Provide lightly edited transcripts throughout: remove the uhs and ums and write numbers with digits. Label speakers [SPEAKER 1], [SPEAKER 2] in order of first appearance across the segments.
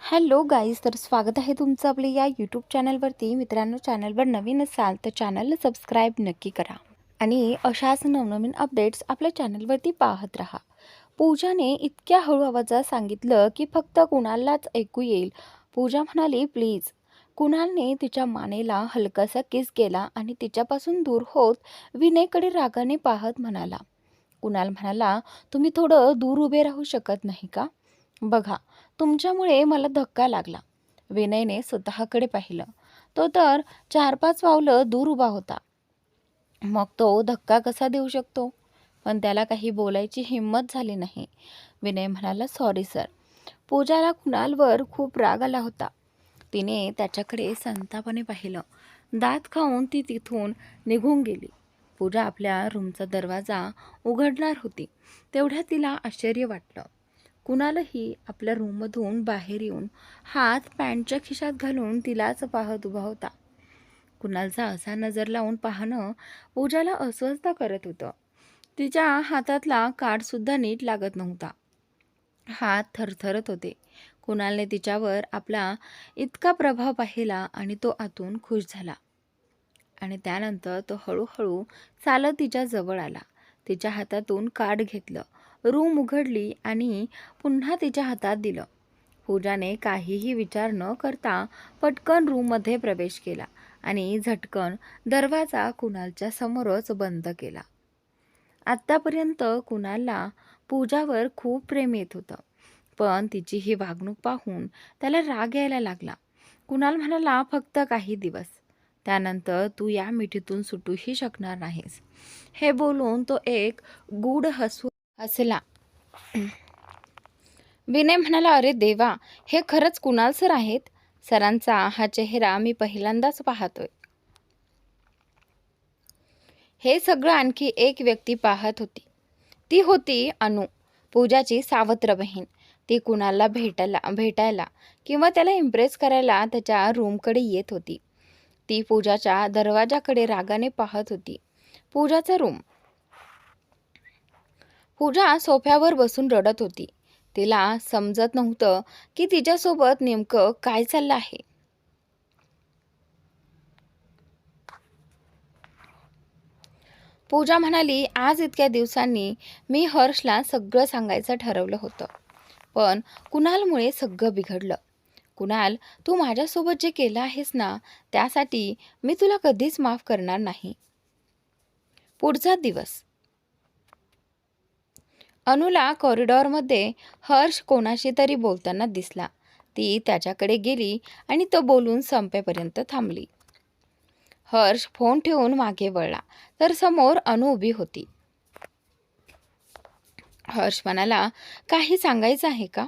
[SPEAKER 1] Hello guys, तर स्वागत आहे तुमचं आपल्या या यूट्यूब चॅनलवरती. मित्रांनो, चॅनलवर नवीन असाल तर चॅनलला सबस्क्राईब नक्की करा आणि अशाच नवनवीन अपडेट्स आपल्या चॅनलवरती पाहत राहा. पूजाने इतक्या हळू आवाजात सांगितलं की फक्त कुणाललाच ऐकू येईल. पूजा म्हणाली, प्लीज. कुणालने तिच्या मानेला हलकासा किस केला आणि तिच्यापासून दूर होत विनयकडे रागाने पाहत म्हणाला. कुणाल म्हणाला, तुम्ही थोडं दूर उभे राहू शकत नाही का? बघा, तुमच्यामुळे मला धक्का लागला. विनयने स्वतःकडे पाहिलं. तो तर 4-5 पावलं दूर उभा होता. मग तो धक्का कसा देऊ शकतो? पण त्याला काही बोलायची हिंमत झाली नाही. विनय म्हणाला, सॉरी सर. पूजाला कुणालवर खूप राग आला होता. तिने त्याच्याकडे संतापाने पाहिलं. दात खाऊन ती तिथून निघून गेली. पूजा आपल्या रूमचा दरवाजा उघडणार होती. तेवढ्या तिला आश्चर्य वाटलं. कुणालही आपल्या रूममधून बाहेर येऊन हात पॅन्टच्या खिशात घालून तिलाच पाहत उभा होता. कुणालचा असा नजर लावून पाहणं पूजाला अस्वस्थ करत होतं. तिच्या हातातला कार्डसुद्धा नीट लागत नव्हता. हात थरथरत होते. कुणालने तिच्यावर आपला इतका प्रभाव पाहिला आणि तो आतून खुश झाला. आणि त्यानंतर तो हळूहळू चालत तिच्या जवळ आला. तिच्या हातातून कार्ड घेतलं, रूम उघडली आणि पुन्हा तिच्या हातात दिलं. पूजाने काहीही विचार न करता पटकन रूममध्ये प्रवेश केला आणि झटकन दरवाजा कुणालच्या समोरच बंद केला. आत्तापर्यंत कुणालला पूजावर खूप प्रेम येत होतं, पण तिची ही वागणूक पाहून त्याला राग यायला लागला. कुणाल म्हणाला, फक्त काही दिवस, त्यानंतर तू या मिठीतून सुटूही शकणार नाहीस. हे बोलून तो एक गूढ हसला. विनय म्हणाला, अरे देवा, हे खरंच कुणाल सर आहेत? सरांचा हा चेहरा मी पहिल्यांदाच पाहतोय. हे सगळं आणखी एक व्यक्ती पाहत होती. ती होती अनु, पूजाची सावत्र बहीण. ती कुणालला भेटायला किंवा त्याला इम्प्रेस करायला त्याच्या रूमकडे येत होती. ती पूजाच्या दरवाजाकडे रागाने पाहत होती. पूजाचा रूम. पूजा सोफ्यावर बसून रडत होती. तिला समजत नव्हतं की तिच्यासोबत नेमकं काय चाललं आहे. पूजा म्हणाली, आज इतक्या दिवसांनी मी हर्षला सगळं सांगायचं ठरवलं होतं, पण कुणालमुळे सगळं बिघडलं. कुणाल, तू माझ्यासोबत जे केलं आहेस ना, त्यासाठी मी तुला कधीच माफ करणार नाही. पुढचा दिवस. अनुला कॉरिडॉरमध्ये हर्ष कोणाशी तरी बोलताना दिसला. ती त्याच्याकडे गेली आणि तो बोलून संपेपर्यंत थांबली. हर्ष फोन ठेवून मागे वळला तर समोर अनु उभी होती. हर्ष म्हणाला, काही सांगायचं आहे का?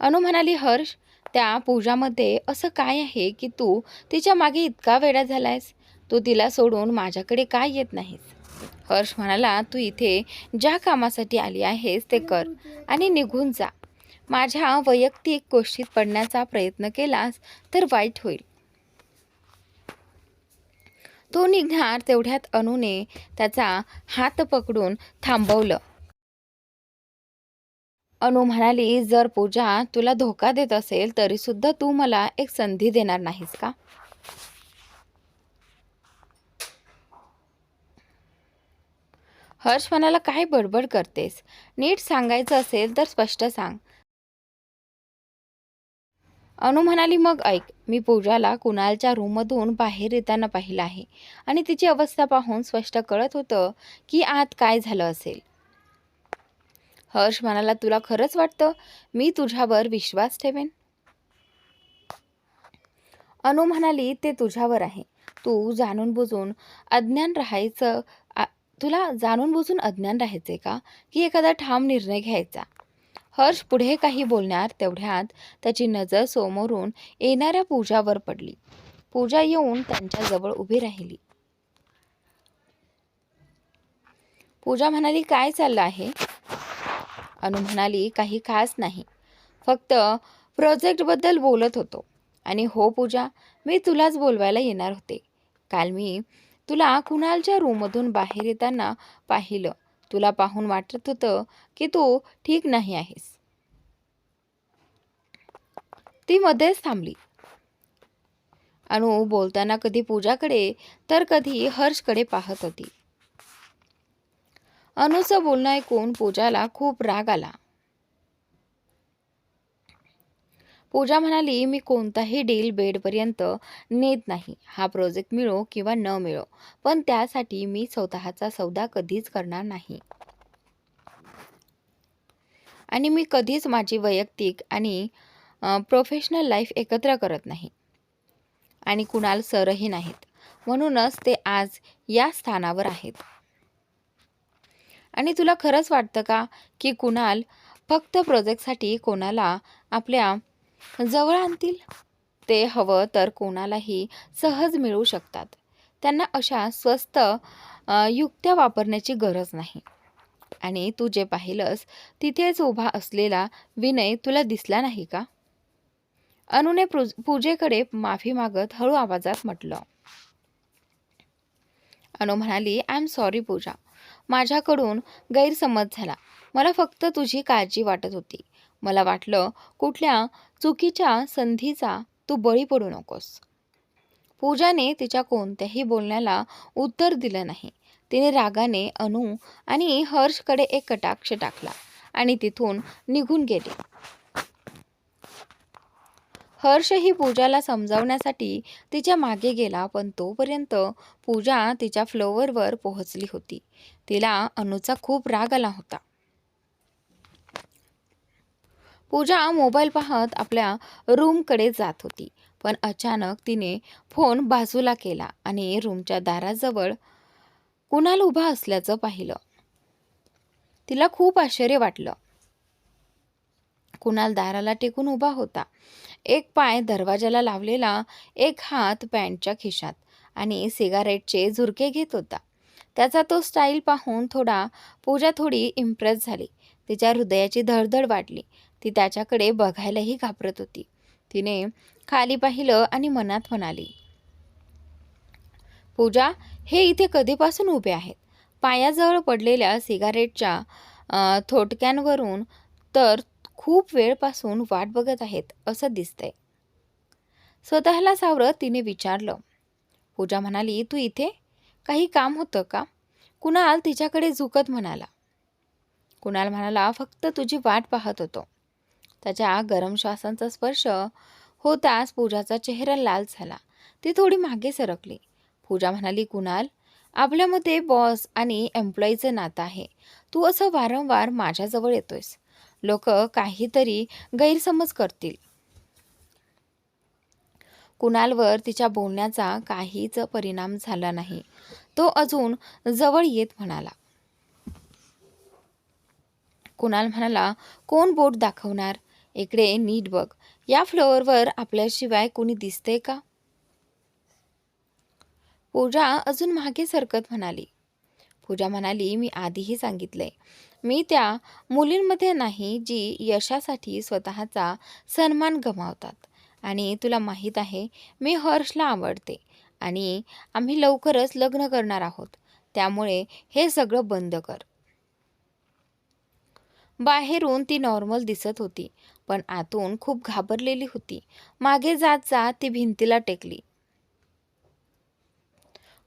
[SPEAKER 1] अनु म्हणाली, हर्ष, त्या पूजामध्ये असं काय आहे की तू तिच्या मागे इतका वेडा झालायस? तू तिला सोडून माझ्याकडे काय येत नाहीस? हर्ष म्हणाला, तू इथे ज्या कामासाठी आली आहेस ते कर आणि निघून जा. माझ्या वैयक्तिक गोष्टीत पडण्याचा प्रयत्न केलास तर वाईट होईल. तो निघणार तेवढ्यात अनुने त्याचा हात पकडून थांबवलं. अनु म्हणाली, जर पूजा तुला धोका देत असेल तरी सुद्धा तू मला एक संधी देणार नाहीस का? हर्ष म्हणाला, काय बडबड करतेस? नीट सांगायचं असेल तर स्पष्ट सांग. अनु म्हणाली, मग ऐक, मी पूजाला कुणालच्या रूममधून बाहेर येताना पाहिलं आहे आणि तिची अवस्था पाहून स्पष्ट कळत होतं की आत काय झालं असेल. हर्ष म्हणाला, तुला खरंच वाटतं मी तुझ्यावर विश्वास ठेवेन? अनु म्हणाली, ते तुझ्यावर आहे. तुला जाणून बुजून अज्ञान राहायचे का, की एखादा ठाम निर्णय घ्यायचा? हर्ष पुढे काही बोलणार तेवढ्यात त्याची नजर समोरून येणाऱ्या पूजावर पडली. पूजा येऊन त्यांच्याजवळ उभी राहिली. पूजा म्हणाली, काय चाललं आहे? अनु म्हणाली, काही खास नाही, फक्त प्रोजेक्टबद्दल बोलत होतो. आणि हो पूजा, मी तुलाच बोलवायला येणार होते. काल मी तुला कुणालच्या रूममधून बाहेर येताना पाहिलं. तुला पाहून वाटत होतं की तू ठीक नाही आहेस. ती मध्येच थांबली. अनु बोलताना कधी पूजाकडे तर कधी हर्षकडे पाहत होती. अनुचं बोलणं ऐकून पूजाला खूप राग आला. पूजा म्हणाली, मी कोणताही डील बेडपर्यंत नेत नाही. हा प्रोजेक्ट मिळो किंवा न मिळो, पण त्यासाठी मी स्वतःचा सौदा कधीच करणार नाही. आणि मी कधीच माझी वैयक्तिक आणि प्रोफेशनल लाईफ एकत्र करत नाही. आणि कुणाल सरही नाहीत, म्हणूनच ते आज या स्थानावर आहेत. आणि तुला खरंच वाटतं का की कुणाल फक्त प्रोजेक्टसाठी कोणाला आपल्या जवळ आणतील? ते हवं तर कोणालाही सहज मिळू शकतात. त्यांना अशा स्वस्त युक्त्या वापरण्याची गरज नाही. आणि तू जे पाहिलंस तिथेच उभा असलेला विनय तुला दिसला नाही का? अनुने पूजेकडे माफी मागत हळू आवाजात म्हटलं. अनु म्हणाली, आय एम सॉरी पूजा, माझ्याकडून गैरसमज झाला. मला फक्त तुझी काळजी वाटत होती. मला वाटलं कुठल्या चुकीच्या संधीचा तू बळी पडू नकोस. पूजाने तिच्या कोणत्याही बोलण्याला उत्तर दिलं नाही. तिने रागाने अनु आणि हर्षकडे एक कटाक्ष टाकला आणि तिथून निघून गेली. हर्षही पूजाला समजावण्यासाठी तिच्या मागे गेला, पण तोपर्यंत पूजा तिच्या फ्लोअरवर पोहोचली होती. तिला अनुचा खूप राग आला होता. पूजा मोबाईल पाहत आपल्या रूमकडे जात होती, पण अचानक तिने फोन बाजूला केला आणि रूमच्या दाराजवळ कुणाल उभा असल्याचं पाहिलं. तिला खूप आश्चर्य वाटलं. कुणाल दाराला टेकून उभा होता. एक पाय दरवाजाला लावलेला, एक हात पॅन्टच्या खिशात आणि सिगारेटचे झुरके घेत होता. त्याचा तो स्टाईल पाहून पूजा थोडी इम्प्रेस झाली. तिच्या हृदयाची धडधड वाढली. ती त्याच्याकडे बघायलाही घाबरत होती. तिने खाली पाहिलं आणि मनात म्हणाली, पूजा हे इथे कधीपासून उभे आहेत? पायाजवळ पडलेल्या सिगारेटच्या थोटक्यांवरून तर खूप वेळपासून वाट बघत आहेत असं दिसतंय. स्वतःला सावरत तिने विचारलं. पूजा म्हणाली, तू इथे काही काम होतं का? कुणाल तिच्याकडे झुकत म्हणाला. कुणाल म्हणाला, फक्त तुझी वाट पाहत होतो. त्याच्या गरम श्वासांचा स्पर्श होताच पूजाचा चेहरा लाल झाला. ती थोडी मागे सरकली. पूजा म्हणाली, कुणाल, आपल्यामध्ये बॉस आणि एम्प्लॉईचं नातं आहे. तू असं वारंवार माझ्याजवळ येतोयस. लोक काहीतरी गैरसमज करतील. कुणालवर तिच्या बोलण्याचा काहीच परिणाम झाला नाही. तो अजून जवळ येत म्हणाला. कुणाल म्हणाला, कोण बोट दाखवणार? इकडे नीट बघ. या फ्लोअरवर आपल्याशिवाय कोणी दिसते का? पूजा अजून मागे सरकत म्हणाली. पूजा म्हणाली, मी आधीही सांगितलंय, मी त्या मुलींमध्ये नाही जी यशासाठी स्वतःचा सन्मान गमावतात. आणि तुला माहीत आहे, मी हर्षला आवडते आणि आम्ही लवकरच लग्न करणार आहोत. त्यामुळे हे सगळं बंद कर. बाहेरून ती नॉर्मल दिसत होती, पण आतून खूप घाबरलेली होती. मागे जात जात ती भिंतीला टेकली.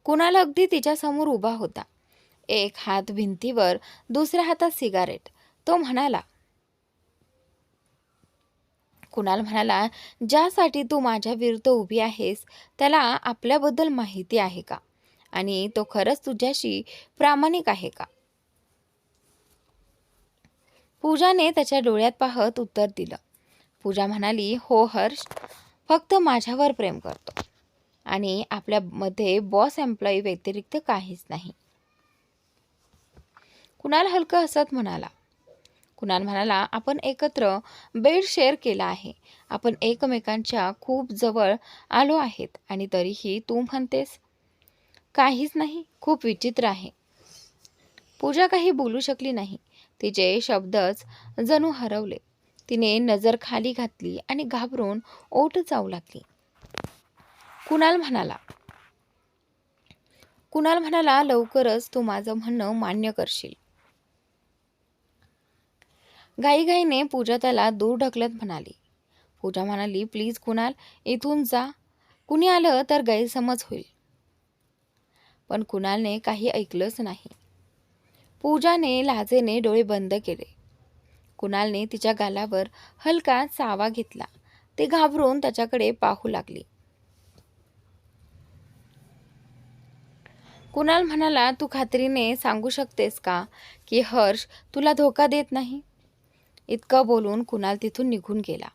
[SPEAKER 1] कुणाल अगदी तिच्यासमोर उभा होता. एक हात भिंतीवर, दुसऱ्या हातात सिगारेट. तो म्हणाला, कुणाल म्हणाला, ज्यासाठी तू माझ्या विरुद्ध उभी आहेस त्याला आपल्याबद्दल माहिती आहे का? आणि तो खरंच तुझ्याशी प्रामाणिक आहे का? पूजाने त्याच्या डोळ्यात पाहत उत्तर दिलं. पूजा म्हणाली, हो हर्ष, फक्त माझ्यावर प्रेम करतो आणि आपल्यामध्ये बॉस एम्प्लॉई व्यतिरिक्त काहीच नाही. कुणाल हलकं हसत म्हणाला. कुणाल म्हणाला, आपण एकत्र बेड शेअर केला आहे. आपण एकमेकांच्या खूप जवळ आलो आहेत आणि तरीही तू म्हणतेस काहीच नाही. खूप विचित्र आहे. पूजा काही बोलू शकली नाही. तिचे शब्दच जणू हरवले. तिने नजर खाली घातली आणि घाबरून ओठ चावू लागली. कुणाल म्हणाला, लवकरच तू माझं म्हणणं मान्य करशील. घाईघाईने पूजा त्याला दूर ढकलत म्हणाली, पूजा म्हणाली, प्लीज कुणाल इथून जा, कुणी आलं तर गैरसमज होईल. पण कुणालने काही ऐकलंच नाही. पूजाने लाजेने डोळे बंद केले. कुणालने तिच्या गालावर हलका चावा घेतला. ते घाबरून त्याच्याकडे पाहू लागली. कुणाल म्हणाला, तू खात्रीने सांगू शकतेस का की हर्ष तुला धोका देत नाही? इतकं बोलून कुणाल तिथून निघून गेला.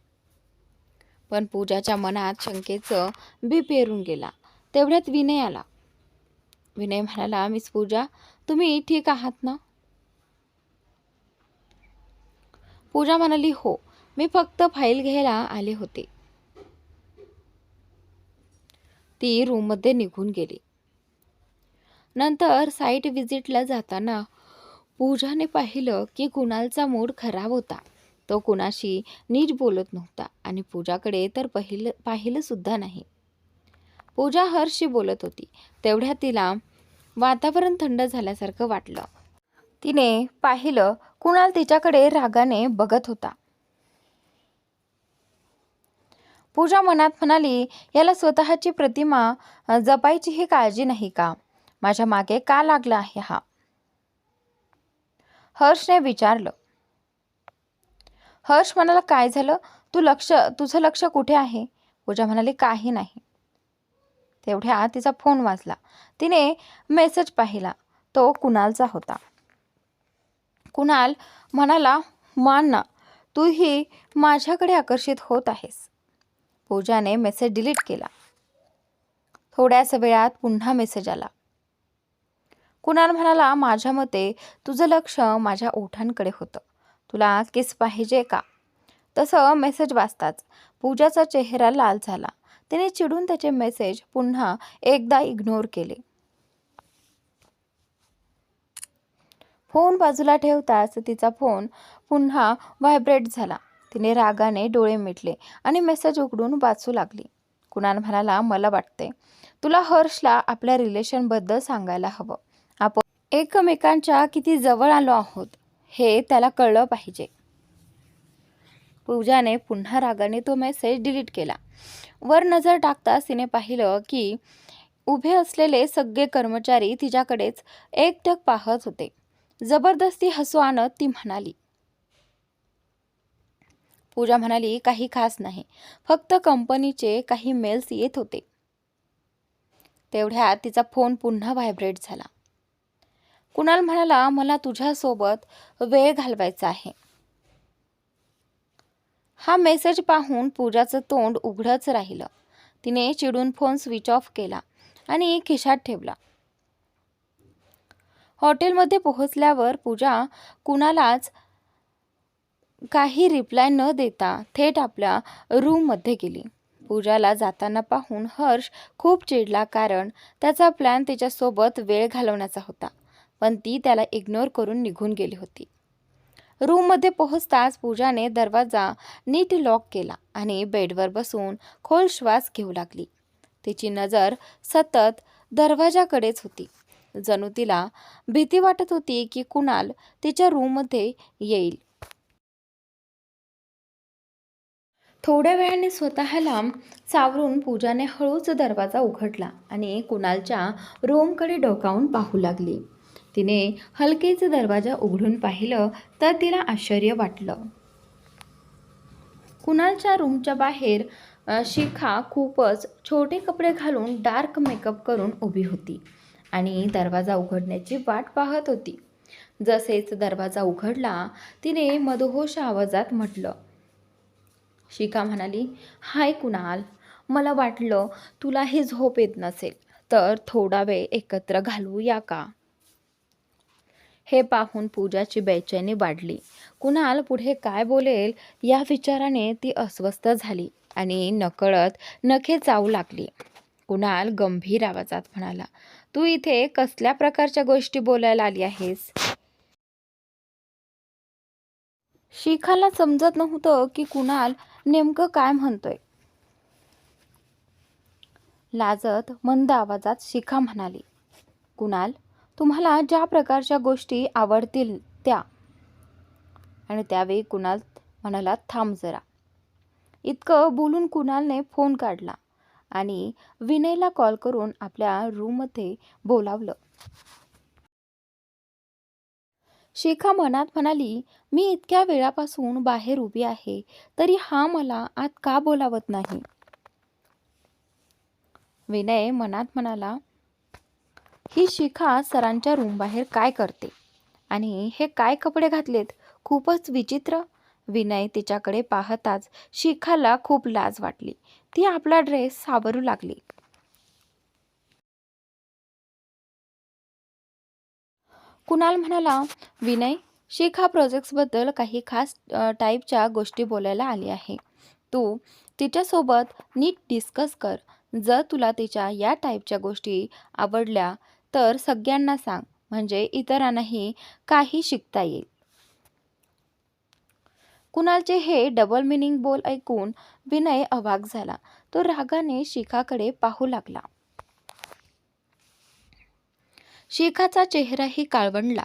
[SPEAKER 1] पण पूजाच्या मनात शंकेचं बी पेरून गेला. तेवढ्यात विनय आला. विनय म्हणाला, मिस पूजा, तुम्ही ठीक आहात ना? पूजा म्हणाली, हो, मी फक्त फाईल घ्यायला आले होते. ती रूममध्ये निघून गेली. नंतर साईट व्हिजिटला जाताना पूजाने पाहिलं की कुणालचा मूड खराब होता. तो कुणाशी नीट बोलत नव्हता आणि पूजाकडे तर पाहिलं सुद्धा नाही. पूजा हर्षशी बोलत होती. तेवढ्यात तिला वातावरण थंड झाल्यासारखं वाटलं. तिने पाहिलं कुणाल तिच्याकडे रागाने बघत होता. पूजा मनात म्हणाली, याला स्वतःची प्रतिमा जपायची ही काळजी नाही का? माझ्या मागे का लागला आहे हा? हर्षने विचारलं. हर्ष म्हणाला, काय झालं? तुझं लक्ष कुठे आहे? पूजा म्हणाली, काही नाही. तेवढ्या तिचा फोन वाजला. तिने मेसेज पाहिला. तो कुणालचा होता. कुणाल म्हणाला, मान ना, तूही माझ्याकडे आकर्षित होत आहेस. पूजाने मेसेज डिलीट केला. थोड्याच वेळात पुन्हा मेसेज आला. कुणाल म्हणाला, माझ्या मते तुझं लक्ष माझ्या ओठांकडे होतं. तुला किस पाहिजे का? तसं मेसेज वाचताच पूजाचा चेहरा लाल झाला. तिने चिडून त्याचे मेसेज पुन्हा एकदा इग्नोर केले. फोन बाजूला ठेवताच तिचा फोन पुन्हा व्हायब्रेट झाला. तिने रागाने डोळे मिटले आणि मेसेज उघडून वाचू लागली. कुणाल म्हणाला, मला वाटते तुला हर्षला आपल्या रिलेशनबद्दल सांगायला हवं. आपण एकमेकांच्या किती जवळ आलो आहोत हे त्याला कळलं पाहिजे. पूजाने पुन्हा रागाने तो मेसेज डिलीट केला. वर नजर टाकताच तिने पाहिलं की उभे असलेले सगळे कर्मचारी तिच्याकडेच एकटक पाहत होते. जबरदस्ती हसू आणत ती म्हणाली. पूजा म्हणाली, काही खास नाही, फक्त कंपनीचे काही मेल्स येत होते. तेवढ्यात तिचा फोन पुन्हा व्हायब्रेट झाला. कुणाल म्हणाला, मला तुझ्यासोबत वेळ घालवायचा आहे. हा मेसेज पाहून पूजाचं तोंड उघडच राहिलं. तिने चिडून फोन स्विच ऑफ केला आणि खिशात ठेवला. हॉटेलमध्ये पोहोचल्यावर पूजा कुणालाच काही रिप्लाय न देता थेट आपल्या रूममध्ये गेली. पूजाला जाताना पाहून हर्ष खूप चिडला, कारण त्याचा प्लॅन तिच्यासोबत वेळ घालवण्याचा होता. पण ती त्याला इग्नोर करून निघून गेली होती. रूममध्ये पोहोचताच पूजाने दरवाजा नीट लॉक केला आणि बेडवर बसून खोल श्वास घेऊ लागली. तिची नजर सतत दरवाजाकडेच होती. जणू तिला भीती वाटत होती की कुणाल तिच्या रूममध्ये येईल. थोड्या वेळाने स्वतःला सावरून पूजाने हळूच दरवाजा उघडला आणि कुणालच्या रूमकडे डोकावून पाहू लागली. तिने हलकेच दरवाजा उघडून पाहिलं तर तिला आश्चर्य वाटलं. कुणालच्या रूमच्या बाहेर शिखा खूपच छोटे कपडे घालून डार्क मेकअप करून उभी होती आणि दरवाजा उघडण्याची वाट पाहत होती. जसेच दरवाजा उघडला तिने मधोहोश आवाजात म्हटलं. शिखा म्हणाली, हाय कुणाल, मला वाटलं तुला ही झोप येत नसेल तर थोडा वेळ एकत्र घालवूया का? हे पाहून पूजाची बेचैनी वाढली. कुणाल पुढे काय बोलेल या विचाराने ती अस्वस्थ झाली आणि नकळत नखे चावू लागली. कुणाल गंभीर आवाजात म्हणाला, तू इथे कसल्या प्रकारच्या गोष्टी बोलायला आली आहेस? शिखाला समजत नव्हतं की कुणाल नेमकं काय म्हणतोय. लाजत मंद आवाजात शिखा म्हणाली, कुणाल, तुम्हाला ज्या प्रकारच्या गोष्टी आवडतील त्या. आणि त्यावेळी कुणाल म्हणाला, थांब जरा. इतकं बोलून कुणालने फोन काढला आणि विनयला कॉल करून आपल्या रूममध्ये बोलावलं. शिखा मनात म्हणाली, मी इतक्या वेळापासून बाहेर उभी आहे, तरी हा मला आत का बोलावत नाही? विनय मनात म्हणाला, ही शिखा सरांच्या रूम बाहेर काय करते आणि हे काय कपडे घातलेत, खूपच विचित्र. विनय तिच्याकडे पाहताच शिखाला खूप लाज वाटली. ती आपला ड्रेस सावरू लागली. कुणाल म्हणाला, विनय, शिखा प्रोजेक्ट्सबद्दल काही खास टाईपच्या गोष्टी बोलायला आली आहे. तू तिच्यासोबत नीट डिस्कस कर. जर तुला तिच्या या टाईपच्या गोष्टी आवडल्या तर सगळ्यांना सांग, म्हणजे इतरांनाही काही शिकता येईल. कुणालचे हे डबल मिनिंग बोल ऐकून विनय अवाक झाला. तो रागाने शिखाकडे पाहू लागला. शिखाचा चेहराही काळवंडला.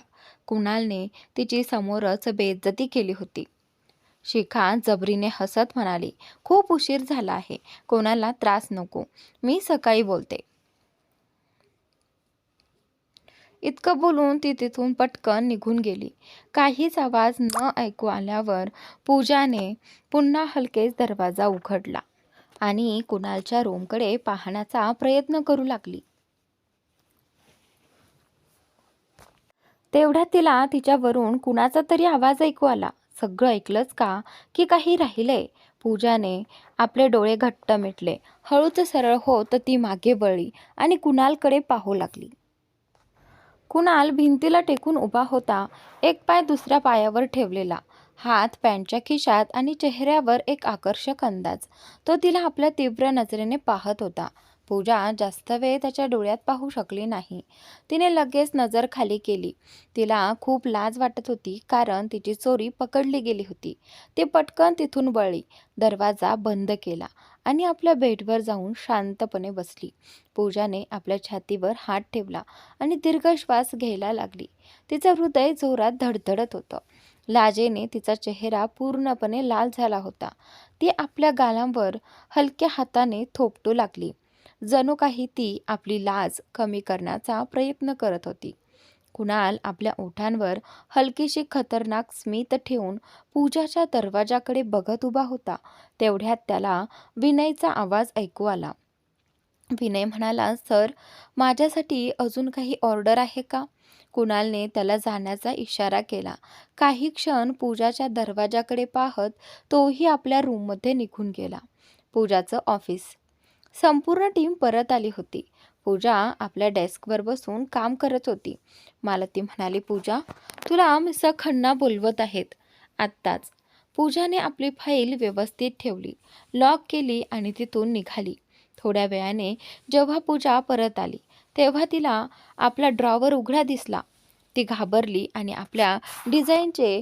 [SPEAKER 1] कुणालने तिची समोरच बेइज्जती केली होती. शिखा जबरीने हसत म्हणाली, खूप उशीर झाला आहे, कोणाला त्रास नको, मी सकाळी बोलते. इतकं बोलून ती तिथून पटकन निघून गेली. काहीच आवाज न ऐकू आल्यावर पूजाने पुन्हा हलकेच दरवाजा उघडला आणि कुणालच्या रूमकडे पाहण्याचा प्रयत्न करू लागली. तेवढ्यात तिला तिच्यावरून कुणाचा तरी आवाज ऐकू आला. सगळं ऐकलंच का, की काही राहिलंय? पूजाने आपले डोळे घट्ट मिटले. हळूच सरळ होत ती मागे वळली आणि कुणालकडे पाहू लागली. कुणाल भिंतीला टेकून उभा होता, एक पाय दुसऱ्या पायावर ठेवलेला, हात पॅन्टच्या खिशात आणि चेहऱ्यावर एक आकर्षक अंदाज. तो तिला आपल्या तीव्र नजरेने पाहत होता. पूजा जास्त वेळ त्याच्या डोळ्यात पाहू शकली नाही. तिने लगेच नजर खाली केली. तिला खूप लाज वाटत होती, कारण तिची चोरी पकडली गेली होती. ती पटकन तिथून वळली, दरवाजा बंद केला आणि आपल्या बेडवर जाऊन शांतपणे बसली. पूजाने आपल्या छातीवर हात ठेवला आणि दीर्घ श्वास घ्यायला लागली. तिचं हृदय जोरात धडधडत होतं. लाजेने तिचा चेहरा पूर्णपणे लाल झाला होता. ती आपल्या गालांवर हलक्या हाताने थोपटू लागली, जणू काही ती आपली लाज कमी करण्याचा प्रयत्न करत होती. कुणाल आपल्या ओठांवर हलकीशी खतरनाक स्मित ठेवून पूजाच्या दरवाजाकडे बघत उभा होता. तेवढ्यात त्याला विनयचा आवाज ऐकू आला. विनय म्हणाला, सर, माझ्यासाठी अजून काही ऑर्डर आहे का? कुणालने त्याला जाण्याचा इशारा केला. काही क्षण पूजाच्या दरवाजाकडे पाहत तोही आपल्या रूममध्ये निघून गेला. पूजाचं ऑफिस. संपूर्ण टीम परत आली होती. पूजा आपल्या डेस्कवर बसून काम करत होती. मालती म्हणाली, पूजा, तुला मिस्टर खन्ना बोलवत आहेत आत्ताच. पूजाने आपली फाईल व्यवस्थित ठेवली, लॉक केली आणि तिथून निघाली. थोड्या वेळाने जेव्हा पूजा परत आली तेव्हा तिला आपला ड्रॉवर उघडा दिसला. ती घाबरली आणि आपल्या डिझाईनचे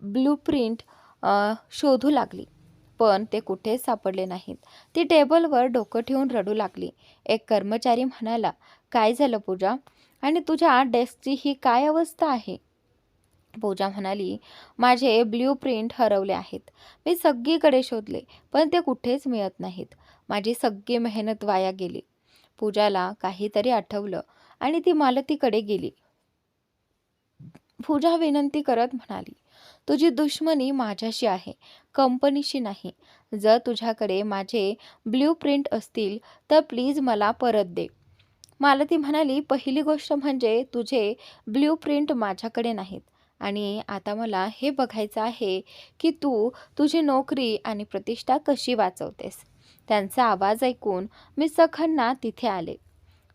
[SPEAKER 1] ब्लूप्रिंट शोधू लागली, पण ते कुठेच सापडले नाहीत. ती टेबलवर डोकं ठेवून रडू लागली. एक कर्मचारी म्हणाला, काय झालं पूजा, आणि तुझ्या डेस्कची ही काय अवस्था आहे? पूजा म्हणाली, माझे ब्ल्यूप्रिंट हरवले आहेत. मी सगळीकडे शोधले, पण ते कुठेच मिळत नाहीत. माझी सगळी मेहनत वाया गेली. पूजाला काहीतरी आठवलं आणि ती मालतीकडे गेली. पूजा विनंती करत म्हणाली, तुझी दुश्मनी माझ्याशी आहे, कंपनीशी नाही. जर तुझ्याकडे माझे ब्ल्यूप्रिंट असतील तर प्लीज मला परत दे. मालती म्हणाली, पहिली गोष्ट म्हणजे तुझे ब्ल्यूप्रिंट माझ्याकडे नाहीत आणि आता मला हे बघायचं आहे की तू तुझी नोकरी आणि प्रतिष्ठा कशी वाचवतेस. त्यांचा आवाज ऐकून मिस्टर खन्ना तिथे आले.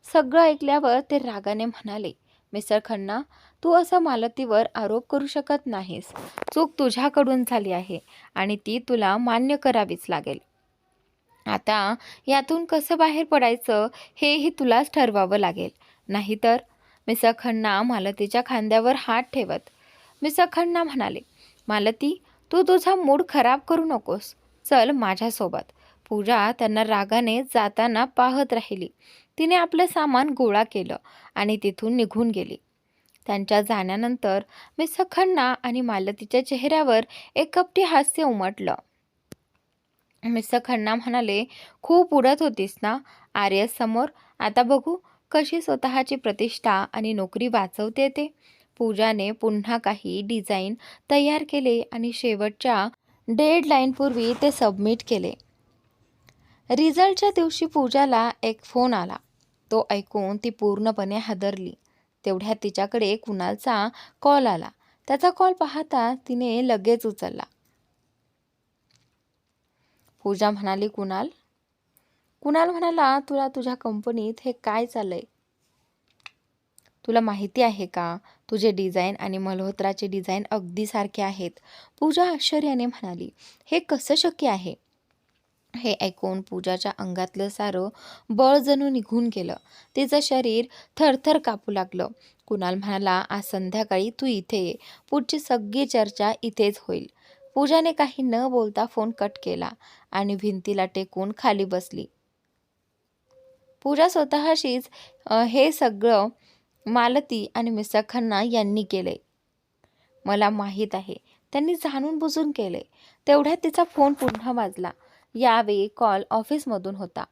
[SPEAKER 1] सगळं ऐकल्यावर ते रागाने म्हणाले, मिस्टर खन्ना, तू असं मालतीवर आरोप करू शकत नाहीस. चूक तुझ्याकडून झाली आहे आणि ती तुला मान्य करावीच लागेल. आता यातून कसं बाहेर पडायचं हेही तुलाच ठरवावं लागेल, नाहीतर. मिस्टर खन्ना मालतीच्या खांद्यावर हात ठेवत मिस्टर खन्ना म्हणाले, मालती, तू तुझा मूड खराब करू नकोस, चल माझ्यासोबत. पूजा त्यांना रागाने जाताना पाहत राहिली. तिने आपलं सामान गोळा केलं आणि तिथून निघून गेली. त्यांच्या जाण्यानंतर मिस्टर खन्ना आणि मालतीच्या चेहऱ्यावर एक कपटी हास्य उमटलं. मिस्टर खन्ना म्हणाले, खूप उडत होतीस ना आर्यस समोर. आता बघू कशी स्वतःची प्रतिष्ठा आणि नोकरी वाचवते ते. पूजाने पुन्हा काही डिझाईन तयार केले आणि शेवटच्या डेडलाईनपूर्वी ते सबमिट केले. रिझल्टच्या दिवशी पूजाला एक फोन आला. तो ऐकून ती पूर्णपणे हादरली. तेवढ्यात तिच्याकडे कुणालचा कॉल आला. त्याचा कॉल पाहता तिने लगेच उचलला. पूजा म्हणाली, कुणाल. कुणाल म्हणाला, तुला तुझ्या कंपनीत हे काय चाललंय तुला माहिती आहे का? तुझे डिझाईन आणि मल्होत्राचे डिझाईन अगदी सारखे आहेत. पूजा आश्चर्याने म्हणाली, हे कसं शक्य आहे? हे ऐकून पूजाच्या अंगातलं सारं बळ जणू निघून गेलं. तिचं शरीर थरथर कापू लागलं. कुणाल म्हणाला, आज संध्याकाळी तू इथे ये. पुढची सगळी चर्चा इथेच होईल. पूजाने काही न बोलता फोन कट केला आणि भिंतीला टेकून खाली बसली. पूजा स्वतःशीच हे सगळं मालती आणि मिस्टर खन्ना यांनी केले. मला माहीत आहे त्यांनी जाणून बुजून केले. तेवढ्यात तिचा फोन पुन्हा वाजला. यावेळी कॉल ऑफिसमधून होता.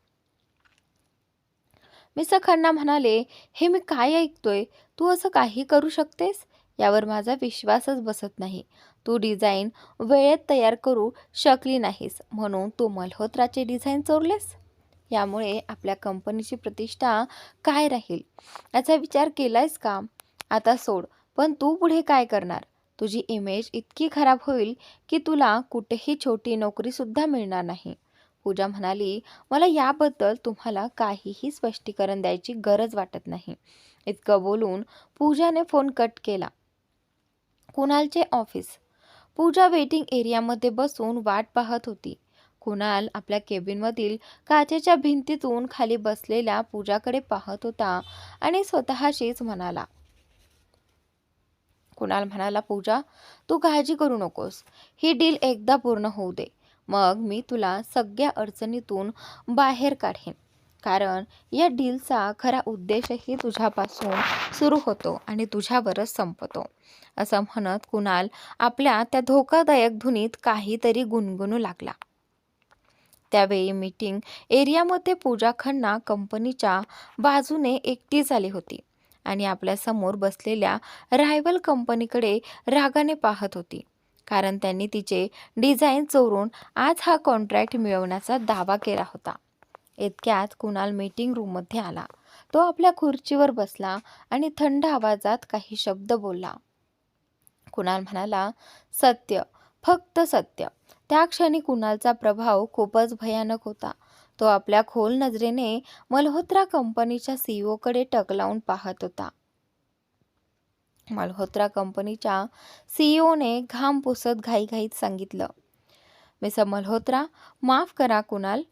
[SPEAKER 1] मिस्टर खन्ना म्हणाले, हे मी काय ऐकतोय? तू असं काही करू शकतेस? यावर माझा विश्वासच बसत नाही. तू डिझाईन वेळेत तयार करू शकली नाहीस म्हणून तू मल्होत्राचे डिझाईन चोरलेस. यामुळे आपल्या कंपनीची प्रतिष्ठा काय राहील याचा विचार केलायस का? आता सोड, पण तू पुढे काय करणार? तुझी इमेज इतकी खराब होईल की तुला कुठेही छोटी नोकरीसुद्धा मिळणार नाही. पूजा म्हणाली, मला याबद्दल तुम्हाला काहीही स्पष्टीकरण द्यायची गरज वाटत नाही. इतकं बोलून पूजाने फोन कट केला. कुणालचे ऑफिस. पूजा वेटिंग एरियामध्ये बसून वाट पाहत होती. कुणाल आपल्या केबिनमधील काचेच्या भिंतीतून खाली बसलेल्या पूजाकडे पाहत होता आणि स्वतःशीच म्हणाला. कुणाल म्हणाला, पूजा, तू काळजी करू नकोस. ही डील एकदा पूर्ण होऊ दे. मग मी तुला सगळ्या अडचणीतून बाहेर काढेन. कारण या डीलचा खरा उद्देशही तुझ्यापासून सुरू होतो आणि तुझ्यावरच संपतो. असं म्हणत कुणाल आपल्या त्या धोकादायक धुनीत काहीतरी गुणगुणू लागला. त्यावेळी मीटिंग एरियामध्ये पूजा खन्ना कंपनीच्या बाजूने एकटीच आली होती आणि आपल्या समोर बसलेल्या रायव्हल कंपनीकडे रागाने पाहत होती. कारण त्यांनी तिचे डिझाईन चोरून आज हा कॉन्ट्रॅक्ट मिळवण्याचा दावा केला होता. इतक्यात कुणाल मीटिंग रूममध्ये आला. तो आपल्या खुर्चीवर बसला आणि थंड आवाजात काही शब्द बोलला. कुणाल म्हणाला, सत्य, फक्त सत्य. त्या क्षणी कुणालचा प्रभाव खूपच भयानक होता. तो आपल्या खोल नजरेने मल्होत्रा कंपनीच्या सीईओकडे टकलावून पाहत होता. मल्होत्रा कंपनीच्या सीईओने घाम पुसत घाईघाईत सांगितलं, मिस्टर मल्होत्रा, माफ करा कुणाल,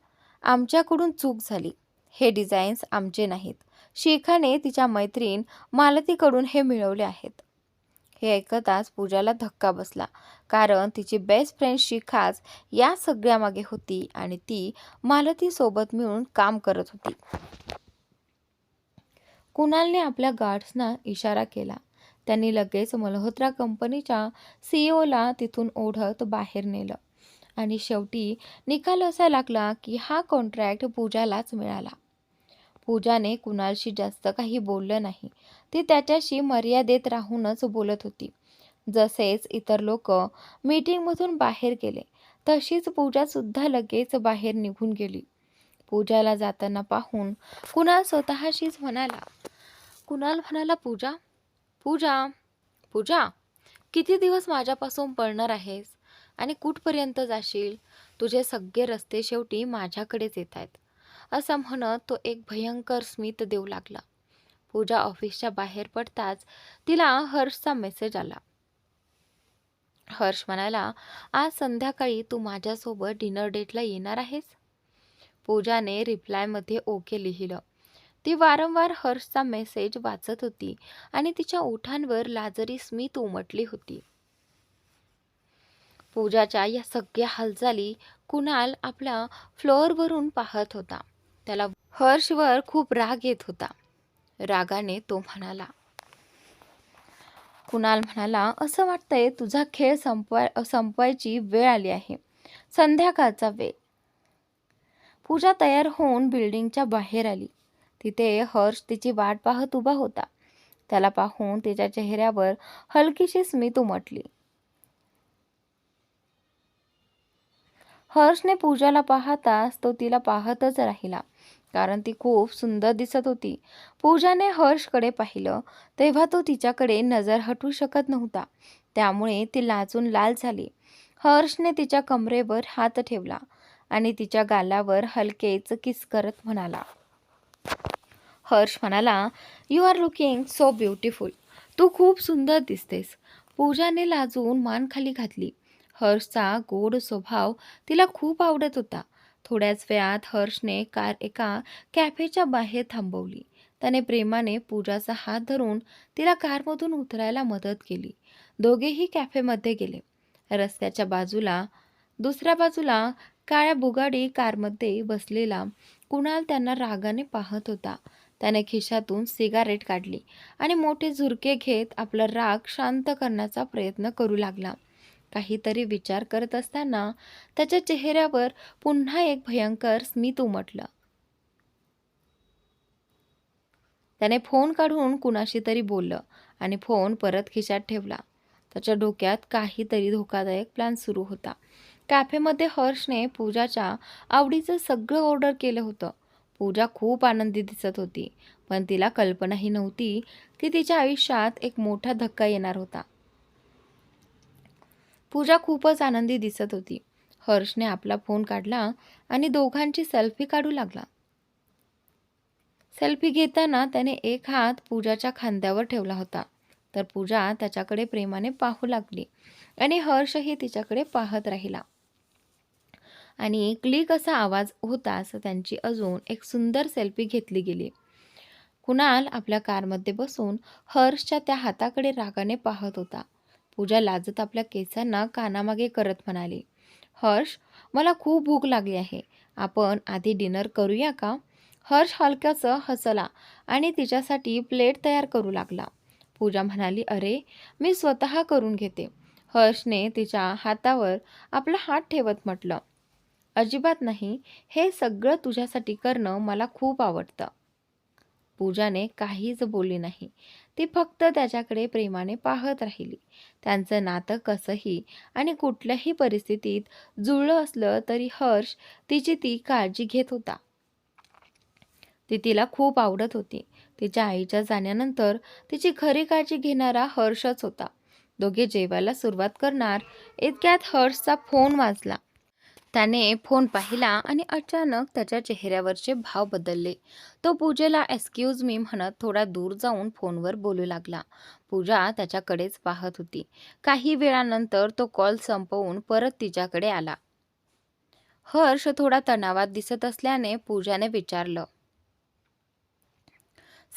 [SPEAKER 1] आमच्याकडून चूक झाली. हे डिझाईन्स आमचे नाहीत. शिखाने तिच्या मैत्रीण मालतीकडून हे मिळवले आहेत. हे ऐकताच पूजाला धक्का बसला. कारण तिची बेस्ट फ्रेंड शिखाच या सगळ्यामागे होती आणि ती मालतीसोबत मिळून काम करत होती. कुणालने आपल्या गार्ड्सना इशारा केला. त्यांनी लगेच मल्होत्रा कंपनीच्या सीईओला तिथून ओढत बाहेर नेलं आणि शेवटी निकाल असा लागला की हा कॉन्ट्रॅक्ट पूजालाच मिळाला. पूजाने कुणालशी जास्त काही बोललं नाही. ती त्याच्याशी मर्यादेत राहूनच बोलत होती. जसेच इतर लोक मीटिंगमधून बाहेर गेले तशीच पूजा सुद्धा लगेच बाहेर निघून गेली. पूजाला जाताना पाहून कुणाल स्वतःशीच म्हणाला. कुणाल म्हणाला, पूजा, पूजा, पूजा, किती दिवस माझ्यापासून पळणार आहेस आणि कुठपर्यंत जाशील? तुझे सगळे रस्ते शेवटी माझ्याकडेच येत आहेत. असं म्हणत तो एक भयंकर स्मित देऊ लागला. पूजा ऑफिसच्या बाहेर पडताच तिला हर्षचा मेसेज आला. हर्ष म्हणाला, आज संध्याकाळी तू माझ्यासोबत डिनर डेटला येणार आहेस? पूजाने रिप्लायमध्ये ओके लिहिलं. ती वारंवार हर्षचा मेसेज वाचत होती आणि तिच्या ओठांवर लाजरी स्मित उमटली होती. पूजाच्या या सगळ्या हालचाली कुणाल आपल्या फ्लोअरवरून पाहत होता. त्याला हर्षवर खूप राग येत होता. रागाने तो म्हणाला. कुणाल म्हणाला, असं वाटतंय तुझा खेळ संपवायची वेळ आली आहे. संध्याकाळचा वेळ. पूजा तयार होऊन बिल्डिंगच्या बाहेर आली. तिथे हर्ष तिची वाट पाहत उभा होता. त्याला पाहून तिच्या चेहऱ्यावर हलकीशी स्मित उमटली. हर्षने पूजाला पाहताच तो तिला पाहतच राहिला, कारण ती खूप सुंदर दिसत होती. पूजाने हर्षकडे पाहिलं तेव्हा तो तिच्याकडे नजर हटवू शकत नव्हता, त्यामुळे ती लाजून लाल झाली. हर्षने तिच्या कमरेवर हात ठेवला आणि तिच्या गालावर हलकेच किस करत म्हणाला. हर्ष म्हणाला, "you are looking so beautiful. तू खूप सुंदर दिसतेस." पूजाने लाजून मान खाली घातली. हर्षचा गोड स्वभाव तिला खूप आवडत होता. थोड्याच वेळात हर्षने कार एका कॅफेच्या बाहेर थांबवली. त्याने प्रेमाने पूजाचा हात धरून तिला कारमधून उतरायला मदत केली. दोघेही कॅफेमध्ये गेले. रस्त्याच्या दुसऱ्या बाजूला काळ्या बुगाडी कारमध्ये बसलेला कुणाल त्यांना रागाने पाहत होता. त्याने खिशातून सिगारेट काढली आणि मोठे झुरके घेत आपला राग शांत करण्याचा प्रयत्न करू लागला. काहीतरी विचार करत असताना त्याच्या चेहऱ्यावर पुन्हा एक भयंकर स्मित उमटलं. त्याने फोन काढून कुणाशी तरी बोललं आणि फोन परत खिशात ठेवला. त्याच्या डोक्यात काहीतरी धोकादायक प्लॅन सुरू होता. कॅफेमध्ये हर्षने पूजाच्या आवडीचं सगळं ऑर्डर केलं होतं. पूजा खूप आनंदी दिसत होती, पण तिला कल्पनाही नव्हती की तिच्या आयुष्यात एक मोठा धक्का येणार होता. पूजा खूपच आनंदी दिसत होती. हर्षने आपला फोन काढला आणि दोघांची सेल्फी काढू लागला. सेल्फी घेताना त्याने एक हात पूजाच्या खांद्यावर ठेवला होता, तर पूजा त्याच्याकडे प्रेमाने पाहू लागली आणि हर्षही तिच्याकडे पाहत राहिला. आणि क्लिक असा आवाज होताच त्यांची अजून एक सुंदर सेल्फी घेतली गेली. कुणाल आपल्या कारमध्ये बसून हर्षच्या त्या हाताकडे रागाने पाहत होता. पूजा लाजत आपल्या केसांना कानामागे करत म्हणाली, "हर्ष, मला खूप भूक लागली आहे. आपण आधी डिनर करूया का?" हर्ष हलकासा हसला आणि तिच्यासाठी प्लेट तयार करू लागला. पूजा म्हणाली, "अरे, मी स्वतः करून घेते." हर्षने तिच्या हातावर आपला हात ठेवत म्हटलं, "अजिबात नाही. हे सगळं तुझ्यासाठी करणं मला खूप आवडतं." पूजाने काहीच बोलली नाही. ती फक्त त्याच्याकडे प्रेमाने पाहत राहिली. त्यांचं नातं कसंही आणि कुठल्याही परिस्थितीत जुळलं असलं तरी हर्ष तिची ती काळजी घेत होता. ती तिला खूप आवडत होती. तिच्या आईच्या जाण्यानंतर तिची खरी काळजी घेणारा हर्षच होता. दोघे जेवायला सुरुवात करणार इतक्यात हर्षचा फोन वाजला. त्याने फोन पाहिला आणि अचानक त्याच्या चेहऱ्यावरचे भाव बदलले. तो पूजेला "एक्सक्यूज मी" म्हणत थोडा दूर जाऊन फोनवर बोलू लागला. पूजा त्याच्याकडेच पाहत होती. काही वेळानंतर तो कॉल संपवून परत तिच्याकडे आला. हर्ष थोडा तणावात दिसत असल्याने पूजाने विचारलं,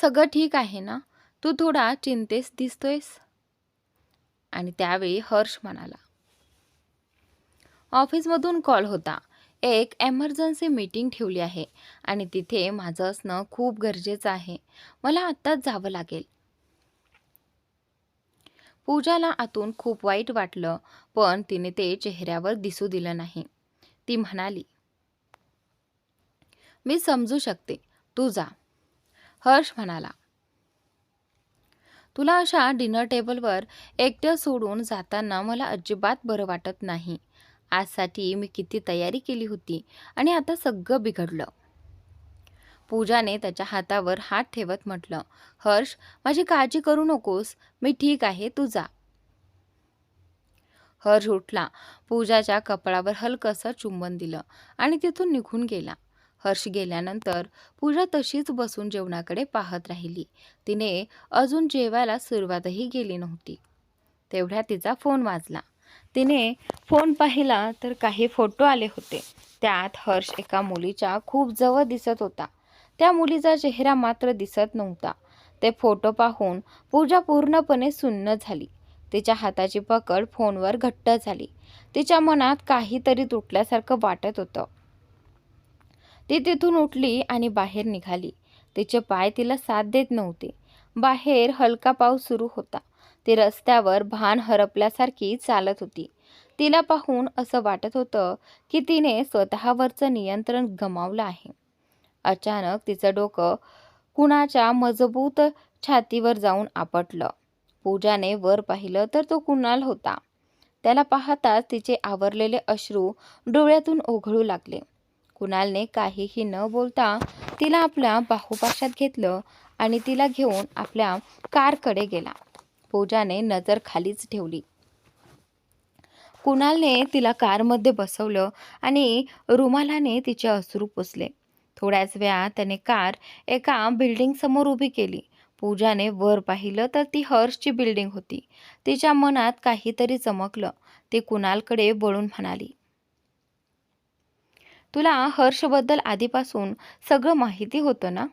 [SPEAKER 1] "सगळं ठीक आहे ना? तू थोडा चिंतेत दिसतोयस." आणि त्यावेळी हर्ष म्हणाला, "ऑफिसमधून कॉल होता. एक एमर्जन्सी मीटिंग ठेवली आहे आणि तिथे माझं असणं खूप गरजेचं आहे. मला आत्ताच जावं लागेल." पूजाला आतून खूप वाईट वाटलं, पण तिने ते चेहऱ्यावर दिसू दिलं नाही. ती म्हणाली, "मी समजू शकते. तू जा." हर्ष म्हणाला, "तुला अशा डिनर टेबलवर एकटं सोडून जाताना मला अजिबात बरं वाटत नाही. आजसाठी मी किती तयारी केली होती आणि आता सगळं बिघडलं." पूजाने त्याच्या हातावर हात ठेवत म्हटलं, "हर्ष, माझी काळजी करू नकोस. मी ठीक आहे. तू जा." हर्ष उठला, पूजाच्या कपाळावर हलकंसं चुंबन दिलं आणि तिथून निघून गेला. हर्ष गेल्यानंतर पूजा तशीच बसून जेवणाकडे पाहत राहिली. तिने अजून जेवायला सुरुवातही केली नव्हती. तेवढ्यात तिचा फोन वाजला. तिने फोन पाहिला तर काही फोटो आले होते. त्यात हर्ष एका मुलीच्या खूप जवळ दिसत होता. त्या मुलीचा चेहरा मात्र दिसत नव्हता. ते फोटो पाहून पूजा पूर्णपणे सुन्न झाली. तिच्या हाताची पकड फोनवर घट्ट झाली. तिच्या मनात काहीतरी तुटल्यासारखं वाटत होतं. ती तिथून उठली आणि बाहेर निघाली. तिचे पाय तिला साथ देत नव्हते. बाहेर हलका पाऊस सुरू होता. ती रस्त्यावर भान हरपल्यासारखी चालत होती. तिला पाहून असं वाटत होतं की तिने स्वतःवरचं नियंत्रण गमावलं आहे. अचानक तिचं डोकं कुणाच्या मजबूत छातीवर जाऊन आपटलं. पूजाने वर पाहिलं तर तो कुणाल होता. त्याला पाहताच तिचे आवरलेले अश्रू डोळ्यातून ओघळू लागले. कुणालने काहीही न बोलता तिला आपल्या बाहुपाशात घेतलं आणि तिला घेऊन आपल्या कारकडे गेला. पूजाने नजर खालीच ठेवली. कुणालने तिला कारमध्ये बसवलं आणि रुमालाने तिचे अश्रू पुसले. थोड्याच वेळात त्याने कार एका बिल्डिंग समोर उभी केली. पूजाने वर पाहिलं तर ती हर्षची बिल्डिंग होती. तिच्या मनात काहीतरी चमकलं. ती कुणालकडे वळून म्हणाली, तुला हर्षबद्दल आधीपासून सगळं माहिती होतं ना?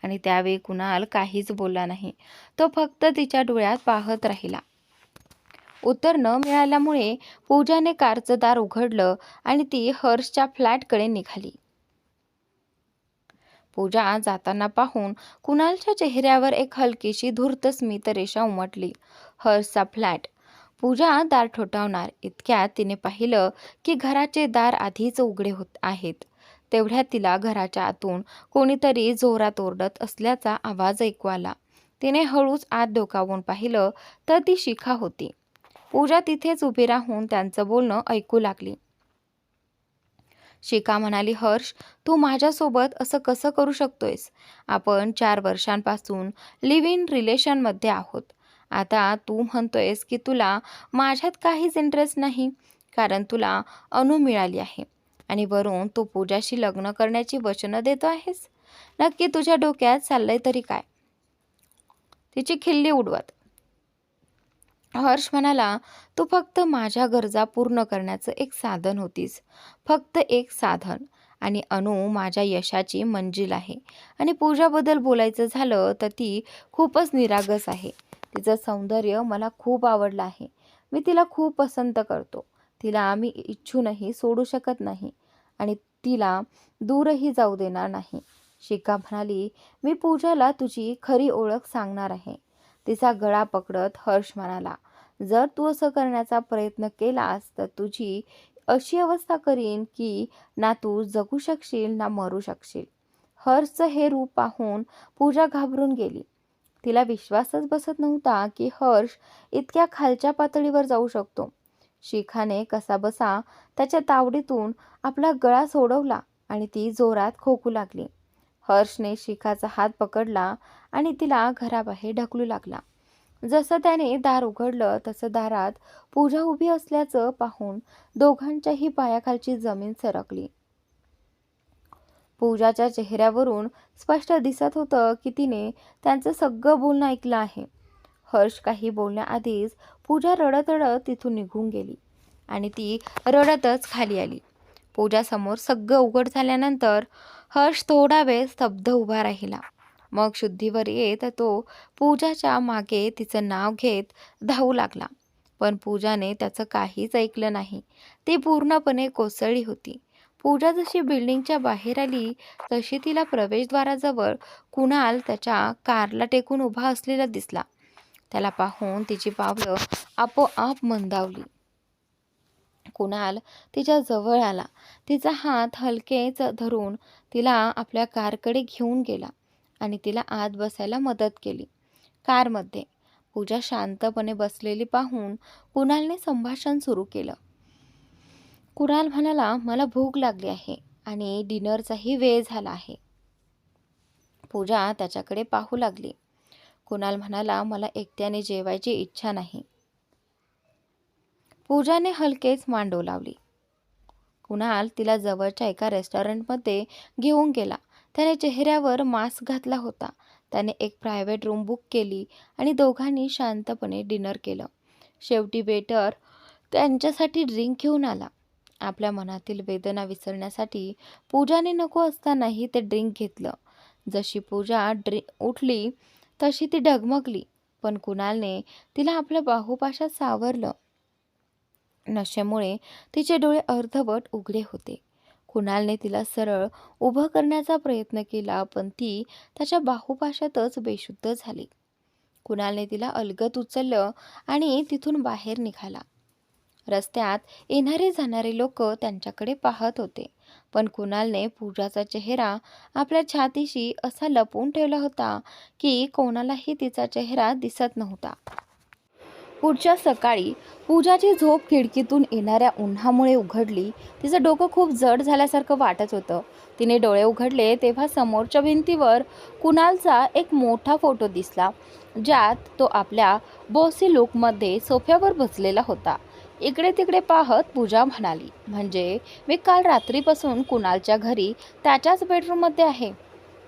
[SPEAKER 1] आणि त्यावेळी कुणाल काहीच बोलला नाही. तो फक्त तिच्या डोळ्यात पाहत राहिला. उत्तर न मिळाल्यामुळे पूजाने कारचं दार उघडलं आणि ती हर्षच्या फ्लॅटकडे निघाली. पूजा जाताना पाहून कुणालच्या चेहऱ्यावर एक हलकीशी धूर्त स्मितरेषा उमटली. हर्षचा फ्लॅट. पूजा दार ठोठावणार इतक्यात तिने पाहिलं की घराचे दार आधीच उघडे होत आहेत. तेवढ्यात तिला घराच्या आतून कोणीतरी जोरात ओरडत असल्याचा आवाज ऐकू आला. तिने हळूच आत डोकावून पाहिलं तर ती शिखा होती. पूजा तिथेच उभी राहून त्यांचं बोलणं ऐकू लागली. शिखा म्हणाली, हर्ष, तू माझ्यासोबत असं कसं करू शकतोयस? आपण 4 वर्षांपासून लिव्ह इन रिलेशनमध्ये आहोत. आता तू म्हणतोयस की तुला माझ्यात काहीच इंटरेस्ट नाही कारण तुला अनु मिळाली आहे आणि वरून तू पूजाशी लग्न करण्याची वचनं देतो आहेस. नक्की तुझ्या डोक्यात चाललंय तरी काय? तिची खिल्ली उडवत हर्ष म्हणाला, तू फक्त माझ्या गरजा पूर्ण करण्याचं एक साधन होतीस. फक्त एक साधन. आणि अनु माझ्या यशाची मंजिल आहे. आणि पूजाबद्दल बोलायचं झालं तर ती खूपच निरागस आहे. तिचं सौंदर्य मला खूप आवडलं आहे. मी तिला खूप पसंत करतो. तिला आम्ही इच्छूनही सोडू शकत नाही आणि तिला दूरही जाऊ देणार नाही. शिखा म्हणाली, मी पूजाला तुझी खरी ओळख सांगणार आहे. तिचा गळा पकडत हर्ष म्हणाला, जर तू असं करण्याचा प्रयत्न केलास तर तुझी अशी अवस्था करीन की ना तू जगू शकशील ना मरू शकशील. हर्षचं हे रूप पाहून पूजा घाबरून गेली. तिला विश्वासच बसत नव्हता की हर्ष इतक्या खालच्या पातळीवर जाऊ शकतो. शिखाने कसाबसा त्याच्या तावडीतून आपला गळा सोडवला आणि ती जोरात खोकू लागली. हर्षने शिखाचा हात पकडला आणि तिला घराबाहेर ढकलू लागला. जसं त्याने दार उघडलं तसं दारात पूजा उभी असल्याचं पाहून दोघांच्याही पायाखालची जमीन सरकली. पूजाच्या चेहऱ्यावरून स्पष्ट दिसत होतं की तिने त्यांचं सगळं बोलणं ऐकलं आहे. हर्ष काही बोलण्याआधीच पूजा रडत रडत तिथून निघून गेली आणि ती रडतच खाली आली. पूजासमोर सगळं उघड झाल्यानंतर हर्ष थोडा वेळ स्तब्ध उभा राहिला. मग शुद्धीवर येत तो पूजाच्या मागे तिचं नाव घेत धावू लागला. पण पूजाने त्याचं काहीच ऐकलं नाही. ती पूर्णपणे कोसळली होती. पूजा जशी बिल्डिंगच्या बाहेर आली तशी तिला प्रवेशद्वाराजवळ कुणाल त्याच्या कारला टेकून उभा असलेला दिसला. त्याला पाहून तिची पावलं आपोआप मंदावली. कुणाल तिच्या जवळ आला. तिचा हात हलकेच धरून तिला आपल्या कारकडे घेऊन गेला आणि तिला आत बसायला मदत केली. कारमध्ये पूजा शांतपणे बसलेली पाहून कुणालने संभाषण सुरू केलं. कुणाल म्हणाला, मला भूक लागली आहे आणि डिनरचाही वेळ झाला आहे. पूजा त्याच्याकडे पाहू लागली. कुणाल म्हणाला, मला एकट्याने जेवायची इच्छा नाही. पूजाने हलकेच मान डोलावली. कुणाल तिला जवळच्या एका रेस्टॉरंटमध्ये घेऊन गेला. त्याने चेहऱ्यावर मास्क घातला होता. त्याने एक प्रायव्हेट रूम बुक केली आणि दोघांनी शांतपणे डिनर केलं. शेवटी वेटर त्यांच्यासाठी ड्रिंक घेऊन आला. आपल्या मनातील वेदना विसरण्यासाठी पूजाने नको असतानाही ते ड्रिंक घेतलं. जशी पूजा उठली तशी ती डगमगली. पण कुणालने तिला आपल्या बाहुपाशात सावरलं. नशेमुळे तिचे डोळे अर्धवट उघडे होते. कुणालने तिला सरळ उभं करण्याचा प्रयत्न केला पण ती त्याच्या बाहुपाशातच बेशुद्ध झाली. कुणालने तिला अलगद उचललं आणि तिथून बाहेर निघाला. रस्त्यात येणारे जाणारे लोक त्यांच्याकडे पाहत होते, पण कुणालने पूजाचा चेहरा आपल्या छातीशी असा लपवून ठेवला होता की कोणालाही तिचा चेहरा दिसत नव्हता. पुढच्या सकाळी पूजाची झोप खिडकीतून येणाऱ्या उन्हामुळे उघडली. तिचं डोकं खूप जड झाल्यासारखं वाटत होतं. तिने डोळे उघडले तेव्हा समोरच्या भिंतीवर कुणालचा एक मोठा फोटो दिसला, ज्यात तो आपल्या बॉसी लुकमध्ये सोफ्यावर बसलेला होता. इकडे तिकडे पाहत पूजा म्हणाली, म्हणजे मी काल रात्रीपासून कुणालच्या घरी त्याच्याच बेडरूममध्ये आहे.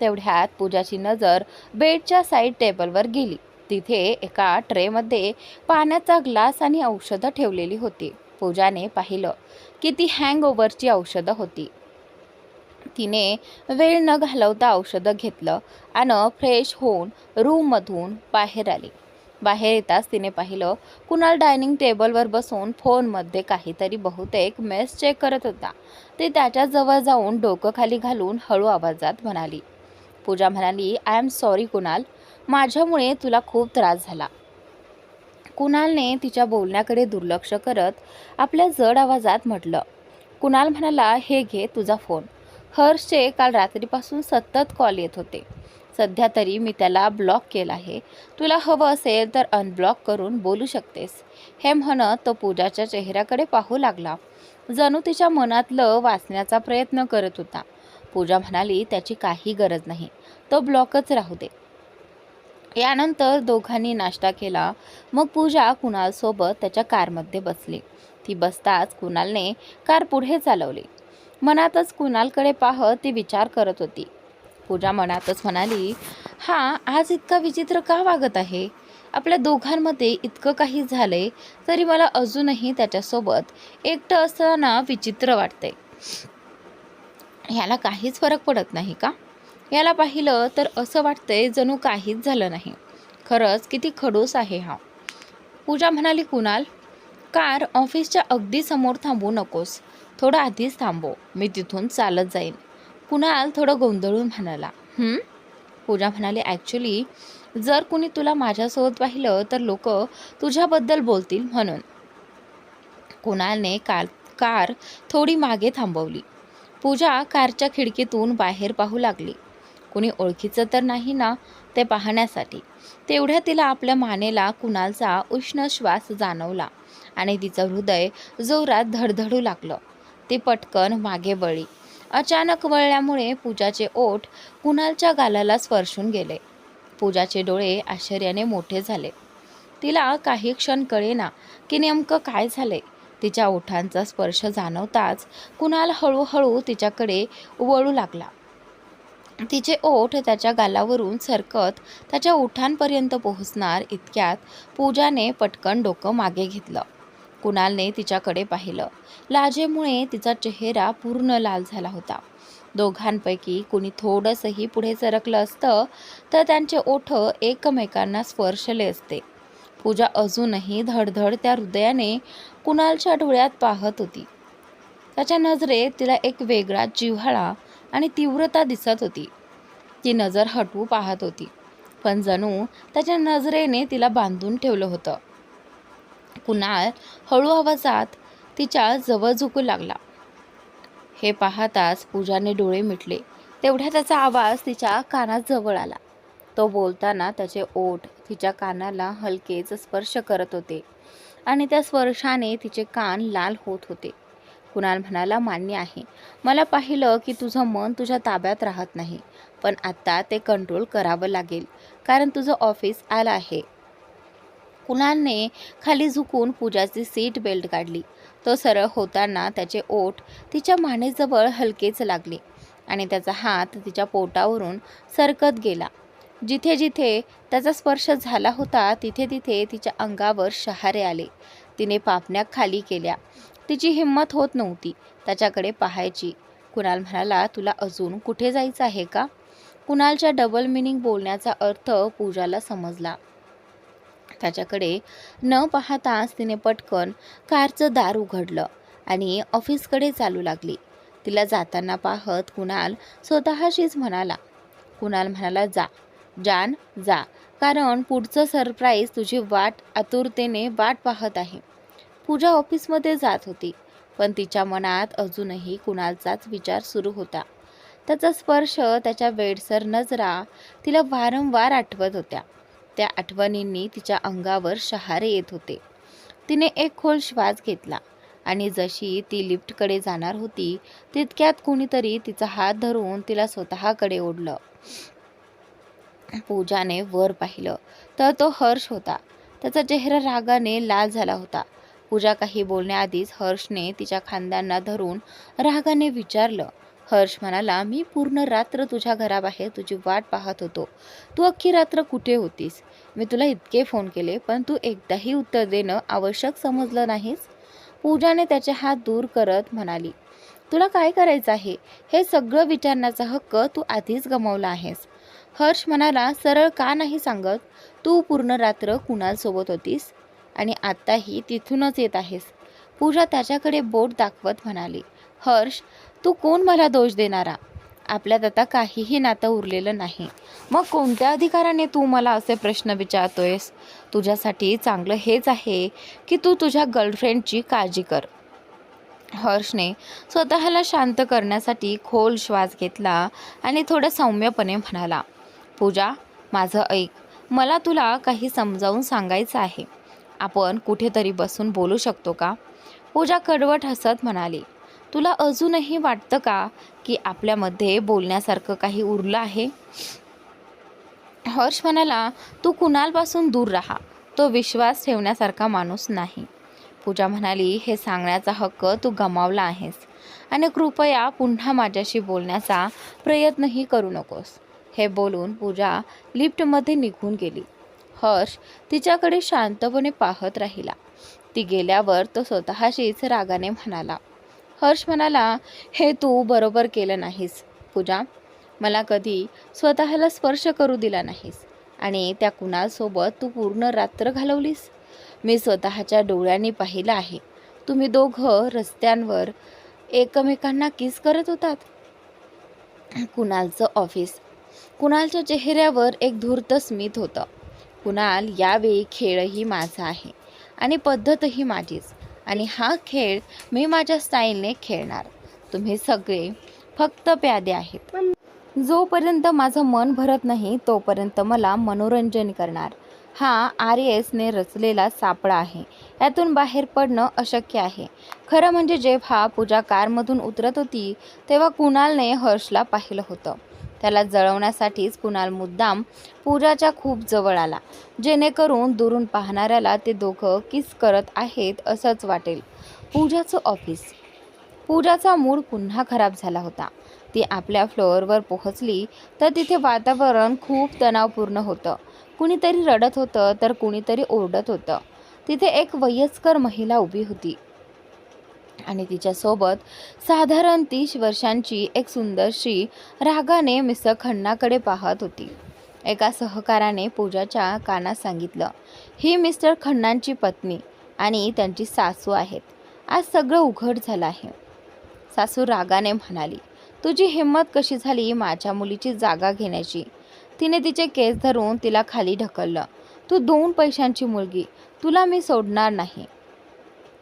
[SPEAKER 1] तेवढ्यात पूजाची नजर बेडच्या साईड टेबलवर गेली. तिथे एका ट्रेमध्ये पाण्याचा ग्लास आणि औषधं ठेवलेली होती. पूजाने पाहिलं की ती हँगओव्हरची औषधं होती. तिने वेळ न घालवता औषधं घेतलं आणि फ्रेश होऊन रूममधून बाहेर आली. बाहेर येताच तिने पाहिलं कुणाल डायनिंग टेबलवर बसून फोनमध्ये काहीतरी बहुतेक मेस चेक करत होता. ती त्याच्याजवळ जाऊन डोकं खाली घालून हळू आवाजात म्हणाली. पूजा म्हणाली, आय एम सॉरी कुणाल, माझ्यामुळे तुला खूप त्रास झाला. कुणालने तिच्या बोलण्याकडे दुर्लक्ष करत आपल्या जड आवाजात म्हटलं. कुणाल म्हणाला, हे घे तुझा फोन. हर्षचे काल रात्रीपासून सतत कॉल येत होते. सध्या तरी मी त्याला ब्लॉक केला आहे. तुला हवं असेल तर अनब्लॉक करून बोलू शकतेस. हे म्हणत तो पूजाच्या चेहऱ्याकडे पाहू लागला, जणू तिच्या मनातलं वाचण्याचा प्रयत्न करत होता. पूजा म्हणाली, त्याची काही गरज नाही, तो ब्लॉकच राहू दे. यानंतर दोघांनी नाश्ता केला. मग पूजा कुणालसोबत त्याच्या कारमध्ये बसली. ती बसताच कुणालने कार पुढे चालवली. मनातच कुणालकडे पाहत ती विचार करत होती. पूजा मनातच म्हणाली, हा आज इतका विचित्र का वागत आहे? आपल्या दोघांमध्ये इतकं काही झालंय तरी मला अजूनही त्याच्यासोबत एकटं असताना विचित्र वाटते. ह्याला काहीच फरक पडत नाही का? याला पाहिलं तर असं वाटतंय जणू काहीच झालं नाही. खरंच किती खडूस आहे हा. पूजा म्हणाली, कुणाल, कार ऑफिसच्या अगदी समोर थांबवू नकोस. थोडं आधीच थांबव, मी तिथून चालत जाईन. कुणाल थोडं गोंधळून म्हणाला. पूजा म्हणाली, ॲक्च्युली जर कुणी तुला माझ्यासोबत पाहिलं तर लोक तुझ्याबद्दल बोलतील म्हणून. कुणालने कार थोडी मागे थांबवली. पूजा कारच्या खिडकीतून बाहेर पाहू लागली. कुणी ओळखीचं तर नाही ना ते पाहण्यासाठी. तेवढ्या तिला आपल्या मानेला कुणालचा उष्ण श्वास जाणवला आणि तिचं हृदय जोरात धडधडू लागलं. ती पटकन मागे वळली. अचानक वळल्यामुळे पूजाचे ओठ कुणालच्या गालाला स्पर्शून गेले. पूजाचे डोळे आश्चर्याने मोठे झाले. तिला काही क्षण कळेना की नेमकं काय झाले. तिच्या ओठांचा स्पर्श जाणवताच कुणाल हळूहळू तिच्याकडे वळू लागला. तिचे ओठ त्याच्या गालावरून सरकत त्याच्या ओठांपर्यंत पोहोचणार इतक्यात पूजाने पटकन डोकं मागे घेतलं. कुणालने तिच्याकडे पाहिलं. लाजेमुळे तिचा चेहरा पूर्ण लाल झाला होता. दोघांपैकी कुणी थोडंसंही पुढे सरकलं असतं तर त्यांचे ओठ एकमेकांना स्पर्शले असते. पूजा अजूनही धडधड त्या हृदयाने कुणालच्या डोळ्यात पाहत होती. त्याच्या नजरेत तिला एक वेगळा जिव्हाळा आणि तीव्रता दिसत होती. ती नजर हटवू पाहत होती, पण जणू त्याच्या नजरेने तिला बांधून ठेवलं होतं. कुणाल हळू आवाजात तिच्या जवळ झुकू लागला. हे पाहताच पूजाने डोळे मिटले. तेवढ्या त्याचा आवाज तिच्या कानाजवळ आला. तो बोलताना त्याचे ओठ तिच्या कानाला हलकेच स्पर्श करत होते आणि त्या स्पर्शाने तिचे कान लाल होत होते. कुणाल म्हणाला, मान्य आहे, मला पाहिलं की तुझं मन तुझ्या ताब्यात राहत नाही, पण आता ते कंट्रोल करावं लागेल कारण तुझं ऑफिस आलं आहे. कुणालने खाली झुकून पूजाची सीट बेल्ट काढली. तो सरळ होताना त्याचे ओठ तिच्या मानेजवळ हलकेच लागले आणि त्याचा हात तिच्या पोटावरून सरकत गेला. जिथे जिथे त्याचा स्पर्श झाला होता तिथे तिथे तिच्या अंगावर शहारे आले. तिने पापण्या खाली केल्या. तिची हिंमत होत नव्हती त्याच्याकडे पाहायची. कुणाल म्हणाला, तुला अजून कुठे जायचं आहे का? कुणालच्या डबल मिनिंग बोलण्याचा अर्थ पूजाला समजला. त्याच्याकडे न पाहताच तिने पटकन कारचं दार उघडलं आणि ऑफिसकडे चालू लागली. तिला जाताना पाहत कुणाल स्वतःशीच म्हणाला. कुणाल म्हणाला, जा जान जा, कारण पुढचं सरप्राईज तुझी आतुरतेने वाट पाहत आहे. पूजा ऑफिसमध्ये जात होती, पण तिच्या मनात अजूनही कुणालचाच विचार सुरू होता. त्याचा स्पर्श, त्याच्या वेडसर नजरा तिला वारंवार आठवत होत्या. त्या आठवणींनी तिच्या अंगावर शहारे येत होते. तिने एक खोल श्वास घेतला आणि जशी ती लिफ्टकडे जाणार होती, तितक्यात कोणीतरी तिचा हात धरून तिला स्वतःकडे ओढलं. पूजाने वर पाहिलं तर तो हर्ष होता. त्याचा चेहरा रागाने लाल झाला होता. पूजा काही बोलण्याआधीच हर्षने तिच्या खांद्यांना धरून रागाने विचारलं. हर्ष म्हणाला, मी पूर्ण रात्र तुझ्या घराबाहेर तुझी वाट पाहत होतो. तू अख्खी रात्र कुठे होतीस? मी तुला इतके फोन केले, पण तू एकदाही उत्तर देणं आवश्यक समजलं नाहीस. पूजाने त्याचे हात दूर करत म्हणाली, तुला काय करायचं आहे? हे सगळं विचारण्याचा हक्क तू आधीच गमावला आहेस. हर्ष म्हणाला, सरळ का नाही सांगत? तू पूर्ण रात्र कुणालसोबत होतीस आणि आत्ताही तिथूनच येत आहेस. पूजा त्याच्याकडे बोट दाखवत म्हणाली, हर्ष, तू कोण मला दोष देणारा? आपल्यात आता काहीही नातं उरलेलं नाही. मग कोणत्या अधिकाराने तू मला असे प्रश्न विचारतोयस? तुझ्यासाठी चांगलं हेच आहे की तू तुझ्या गर्लफ्रेंडची काळजी कर. हर्षने स्वतःला शांत करण्यासाठी खोल श्वास घेतला आणि थोडं सौम्यपणे म्हणाला, पूजा, माझं ऐक. मला तुला काही समजावून सांगायचं आहे. आपण कुठेतरी बसून बोलू शकतो का? पूजा कडवट हसत म्हणाली, तुला अजूनही वाटतं का की आपल्यामध्ये बोलण्यासारखं काही उरलं आहे? हर्ष म्हणाला, तू कुणालपासून दूर राहा. तो विश्वास ठेवण्यासारखा माणूस नाही. पूजा म्हणाली, हे सांगण्याचा हक्क तू गमावला आहेस आणि कृपया पुन्हा माझ्याशी बोलण्याचा प्रयत्नही करू नकोस. हे बोलून पूजा लिफ्टमध्ये निघून गेली. हर्ष तिच्याकडे शांतपणे पाहत राहिला. ती गेल्यावर तो स्वतःशीच रागाने म्हणाला. हर्ष म्हणाला, हे तू बरोबर केलं नाहीस पूजा. मला कधी स्वतःला स्पर्श करू दिला नाहीस आणि त्या कुणालसोबत तू पूर्ण रात्र घालवलीस. मी स्वतःच्या डोळ्यांनी पाहिलं आहे. तुम्ही दोघं रस्त्यांवर एकमेकांना किस करत होतात. कुणालचं ऑफिस. कुणालच्या चेहऱ्यावर एक धूर्त स्मित होतं. कुणाल, यावेळी खेळही माझा आहे आणि पद्धतही माझीच, आणि हा खेळ मी माझ्या स्टाईलने खेळणार. तुम्ही सगळे फक्त प्यादे आहेत. जोपर्यंत माझं मन भरत नाही तोपर्यंत मला मनोरंजन करणार. हा RSने रचलेला सापळा आहे. यातून बाहेर पडणं अशक्य आहे. खरं म्हणजे जेव्हा पूजा कारमधून उतरत होती तेव्हा कुणालने हर्षला पाहिलं होतं. त्याला जळवण्यासाठीच कुणाल मुद्दाम पूजाच्या खूप जवळ आला, जेणेकरून दुरून पाहणाऱ्याला ते दोघं किस करत आहेत असंच वाटेल. पूजाचं ऑफिस. पूजाचा मूड पुन्हा खराब झाला होता. ती आपल्या फ्लोअरवर पोहोचली तर तिथे वातावरण खूप तणावपूर्ण होतं. कुणीतरी रडत होतं तर कुणीतरी ओरडत होतं. तिथे एक वयस्कर महिला उभी होती आणि तिच्यासोबत साधारण 30 वर्षांची एक सुंदरशी रागाने मिस्टर खन्नाकडे पाहत होती. एका सहकाराने पूजाच्या कानात सांगितलं, ही मिस्टर खन्नांची पत्नी आणि त्यांची सासू आहेत. आज सगळं उघड झालं आहे. सासू रागाने म्हणाली, तुझी हिंमत कशी झाली माझ्या मुलीची जागा घेण्याची? तिने तिचे केस धरून तिला खाली ढकललं. तू 2 पैशांची मुलगी, तुला मी सोडणार नाही.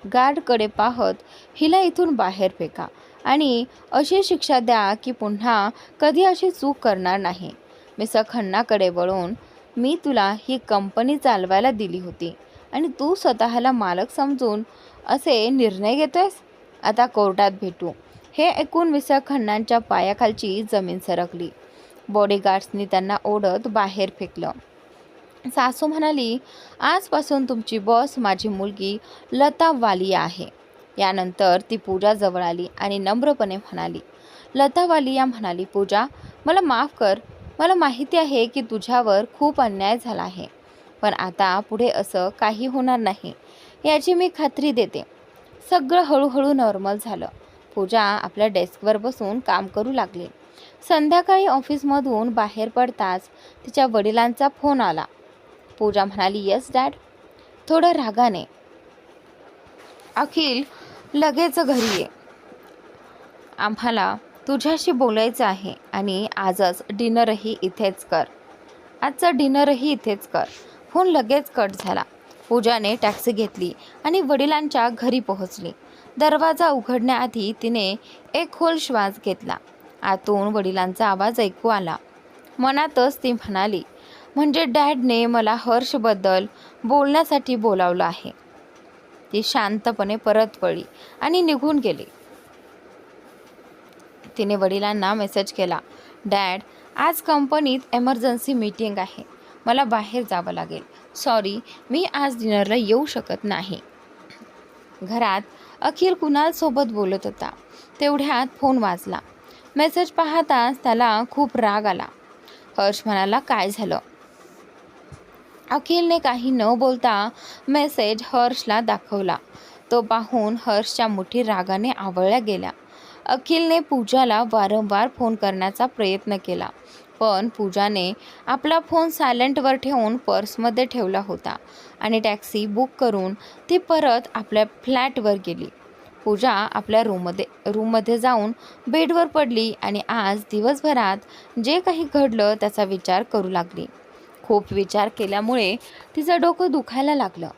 [SPEAKER 1] गार्डकडे पाहत, हिला इथून बाहेर फेका आणि अशी शिक्षा द्या की पुन्हा कधी अशी चूक करणार नाही. मिस्टर खन्नाकडे वळून, मी तुला ही कंपनी चालवायला दिली होती आणि तू स्वतःला मालक समजून असे निर्णय घेतोयस? आता कोर्टात भेटू. हे ऐकून मिस्टर खन्नांच्या पायाखालची जमीन सरकली. बॉडीगार्ड्सनी त्यांना ओढत बाहेर फेकलं. सासू म्हणाली, आजपासून तुमची बॉस माझी मुलगी लता वालिया आहे. यानंतर ती पूजाजवळ आली आणि नम्रपणे म्हणाली. लता वालिया म्हणाली, पूजा, मला माफ कर. मला माहिती आहे की तुझ्यावर खूप अन्याय झाला आहे, पण आता पुढे असं काही होणार नाही याची मी खात्री देते. सगळं हळूहळू नॉर्मल झालं. पूजा आपल्या डेस्कवर बसून काम करू लागली. संध्याकाळी ऑफिसमधून बाहेर पडताच तिच्या वडिलांचा फोन आला. पूजा म्हणाली, येस डॅड, थोडं रागाने. अखिल, लगेच घरी ये. आम्हाला तुझ्याशी बोलायचं आहे आणि आजचं डिनरही इथेच कर. फोन लगेच कट झाला. पूजाने टॅक्सी घेतली आणि वडिलांच्या घरी पोहोचली. दरवाजा उघडण्याआधी तिने एक खोल श्वास घेतला. आतून वडिलांचा आवाज ऐकू आला. मनातच ती म्हणाली, म्हणजे डॅडने मला हर्षबद्दल बोलण्यासाठी बोलावलं आहे. ती शांतपणे परत वळली आणि निघून गेली. तिने वडिलांना मेसेज केला, डॅड, आज कंपनीत एमर्जन्सी मीटिंग आहे. मला बाहेर जावं लागेल. सॉरी, मी आज डिनरला येऊ शकत नाही. घरात अखिल कुणालसोबत बोलत होता. तेवढ्यात फोन वाजला. मेसेज पाहताच त्याला खूप राग आला. हर्ष म्हणाला, काय झालं? अखिलने काही न बोलता मेसेज हर्षला दाखवला. तो पाहून हर्षच्या मुठी रागाने आवळल्या गेल्या. अखिलने पूजाला वारंवार फोन करण्याचा प्रयत्न केला, पण पूजाने आपला फोन सायलेंटवर ठेवून पर्समध्ये ठेवला होता आणि टॅक्सी बुक करून ती परत आपल्या फ्लॅटवर गेली. पूजा आपल्या रूममध्ये जाऊन बेडवर पडली आणि आज दिवसभरात जे काही घडलं त्याचा विचार करू लागली. खूप विचार केल्यामुळे तिचं डोकं दुखायला लागलं.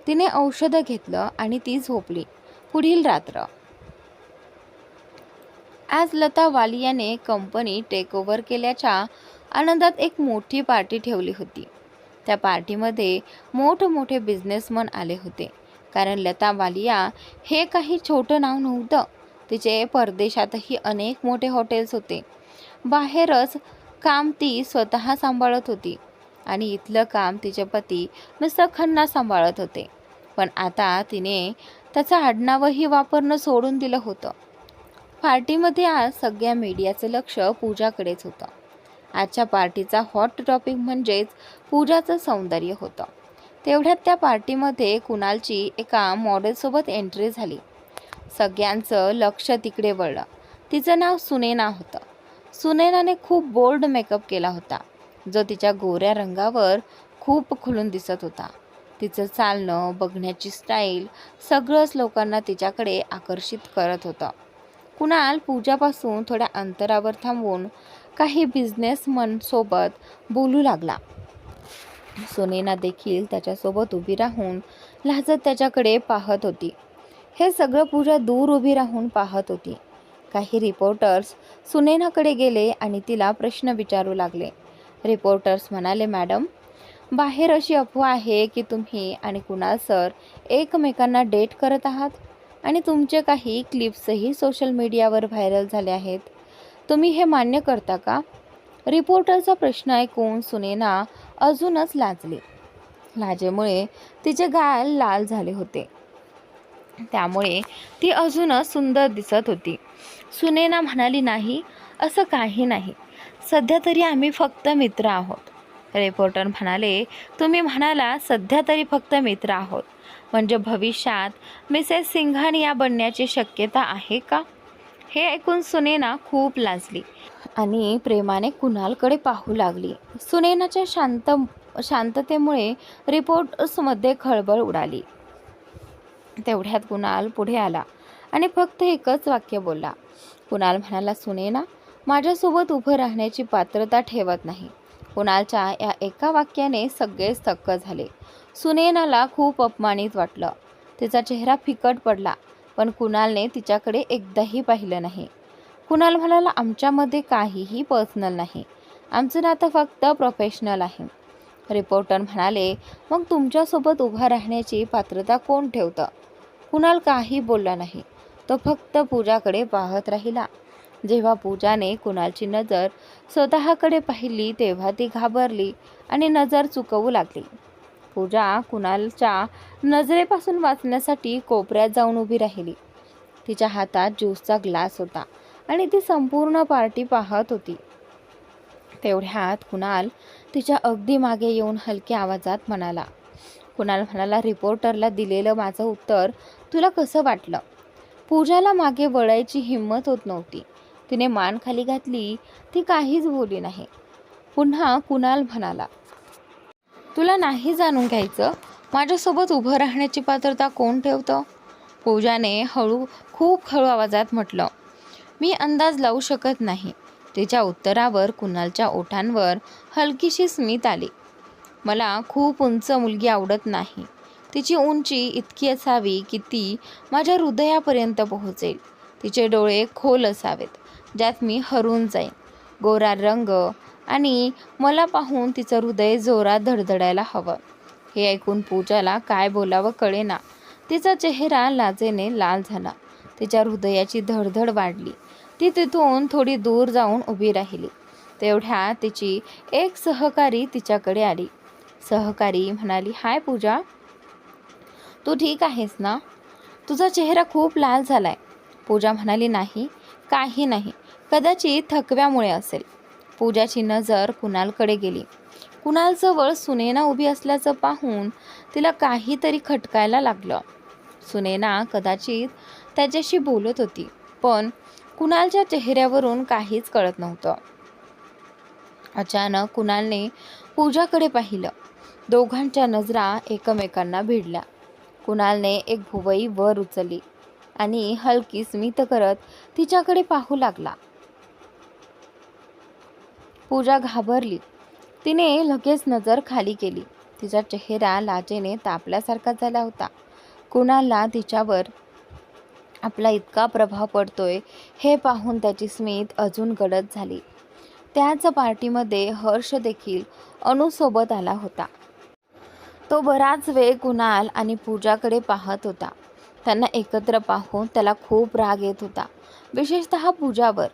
[SPEAKER 1] तिने औषधं घेतलं आणि ती झोपली. पुढील रात्र. आज लता वालियाने कंपनी टेकओव्हर केल्याच्या आनंदात एक मोठी पार्टी ठेवली होती. त्या पार्टीमध्ये मोठमोठे बिझनेसमन आले होते. कारण लता वालिया हे काही छोटं नाव नव्हतं. तिचे परदेशातही अनेक मोठे हॉटेल्स होते. बाहेरच काम ती स्वतः सांभाळत होती आणि इथलं काम तिचे पती मिस्टर खन्ना सांभाळत होते. पण आता तिने त्याचं आडनावही वापरणं सोडून दिलं होतं. पार्टीमध्ये आज सगळ्या मीडियाचं लक्ष पूजाकडेच होतं. आजच्या पार्टीचा हॉट टॉपिक म्हणजेच पूजाचं सौंदर्य होतं. तेवढ्यात त्या पार्टीमध्ये कुणालची एका मॉडेलसोबत एंट्री झाली. सगळ्यांचं लक्ष तिकडे वळलं. तिचं नाव सुनैना होतं. सुनैनाने खूप बोल्ड मेकअप केला होता, जो तिच्या गोऱ्या रंगावर खूप खुलून दिसत होता. तिचं चालणं, बघण्याची स्टाईल सगळंच लोकांना तिच्याकडे आकर्षित करत होतं. कुणाल पूजापासून थोड्या अंतरावर थांबून काही बिझनेसमनसोबत बोलू लागला. सुनैना देखील त्याच्यासोबत उभी राहून लाजत त्याच्याकडे पाहत होती. हे सगळं पूजा दूर उभी राहून पाहत होती. काही रिपोर्टर्स सुनैनाकडे गेले आणि तिला प्रश्न विचारू लागले. रिपोर्टर्स म्हणाले, मॅडम, बाहेर अशी अफवा आहे की तुम्ही आणि कुणाल सर एकमेकांना डेट करत आहात आणि तुमचे काही क्लिप्सही सोशल मीडियावर व्हायरल झाले आहेत. तुम्ही हे मान्य करता का? रिपोर्टरचा प्रश्न ऐकून सुनैना अजूनच लाजली. लाजेमुळे तिचे गाल लाल झाले होते. त्यामुळे ती अजूनच सुंदर दिसत होती. सुनैना म्हणाली, नाही, असं काही नाही. सध्या तरी आम्ही फक्त मित्र आहोत. रिपोर्टर म्हणाले, तुम्ही म्हणाला सध्या तरी फक्त मित्र आहोत, म्हणजे भविष्यात मिसेस सिंघानिया बनण्याची शक्यता आहे का? हे ऐकून सुनैना खूप लाजली आणि प्रेमाने कुणालकडे पाहू लागली. सुनैनाच्या शांततेमुळे रिपोर्टर्समध्ये खळबळ उडाली. तेवढ्यात कुणाल पुढे आला आणि फक्त एकच वाक्य बोलला. कुणाल म्हणाला, सुनैना माझ्यासोबत उभं राहण्याची पात्रता ठेवत नाही. कुणालच्या या एका वाक्याने सगळेच थक्क झाले. सुनैनाला खूप अपमानित वाटलं. तिचा चेहरा फिकट पडला, पण कुणालने तिच्याकडे एकदाही पाहिलं नाही. कुणाल म्हणाला, आमच्यामध्ये काहीही पर्सनल नाही. आमचं नातं फक्त प्रोफेशनल आहे. रिपोर्टर म्हणाले, मग तुमच्यासोबत उभा राहण्याची पात्रता कोण ठेवतं? कुणाल काही बोलला नाही. तो फक्त पूजाकडे पाहत राहिला. जेव्हा पूजाने कुणालची नजर स्वतःकडे पाहिली तेव्हा ती घाबरली आणि नजर चुकवू लागली. पूजा कुणालच्या नजरेपासून वाचण्यासाठी कोपऱ्यात जाऊन उभी राहिली. तिच्या हातात ज्यूसचा ग्लास होता आणि ती संपूर्ण पार्टी पाहत होती. तेवढ्यात कुणाल तिच्या अगदी मागे येऊन हलक्या आवाजात म्हणाला. कुणाल म्हणाला, रिपोर्टरला दिलेलं माझं उत्तर तुला कसं वाटलं? पूजाला मागे वळायची हिंमत होत नव्हती. तिने मान खाली घातली. ती काहीच बोलली नाही. पुन्हा कुणाल म्हणाला, तुला नाही जाणून घ्यायचं माझ्यासोबत उभं राहण्याची पात्रता कोण ठेवतं? पूजाने खूप हळू आवाजात म्हटलं. मी अंदाज लावू शकत नाही. तिच्या उत्तरावर कुणालच्या ओठांवर हलकीशी स्मित आली. मला खूप उंच मुलगी आवडत नाही. तिची उंची इतकी असावी की ती माझ्या हृदयापर्यंत पोहोचेल. तिचे डोळे खोल असावेत, ज्यात मी हरवून जाईन. गोरा रंग आणि मला पाहून तिचं हृदय जोरात धडधडायला हवं. हे ऐकून पूजाला काय बोलावं कळेना. तिचा चेहरा लाजेने लाल झाला. तिच्या हृदयाची धडधड वाढली. ती तिथून थोडी दूर जाऊन उभी राहिली. तेवढ्यात तिची एक सहकारी तिच्याकडे आली. सहकारी म्हणाली, हाय पूजा, तू ठीक आहेस ना? तुझा चेहरा खूप लाल झालाय. पूजा म्हणाली, नाही, काही नाही, कदाचित थकव्यामुळे असेल. पूजाची नजर कुणालकडे गेली. कुणालजवळ सुनैना उभी असल्याचं पाहून तिला काहीतरी खटकायला लागलं. सुनैना कदाचित त्याच्याशी बोलत होती, पण कुणालच्या चेहऱ्यावरून काहीच कळत नव्हतं. अचानक कुणालने पूजाकडे पाहिलं. दोघांच्या नजरा एकमेकांना भिडल्या. कुणालने एक भुवई वर उचलली आणि हलकी स्मित करत तिच्याकडे पाहू लागला. पूजा घाबरली. तिने लगेच नजर खाली केली. तिचा चेहरा लाजेने तापल्यासारखा झाला होता. कुणालला तिच्यावर आपला इतका प्रभाव पडतोय हे पाहून त्याची स्मित अजून गडद झाली. त्याच पार्टीमध्ये हर्ष देखील अनुसोबत आला होता. तो बराच वेळ कुणाल आणि पूजाकडे पाहत होता. त्यांना एकत्र पाहून त्याला खूप राग येत होता, विशेषतः पूजावर.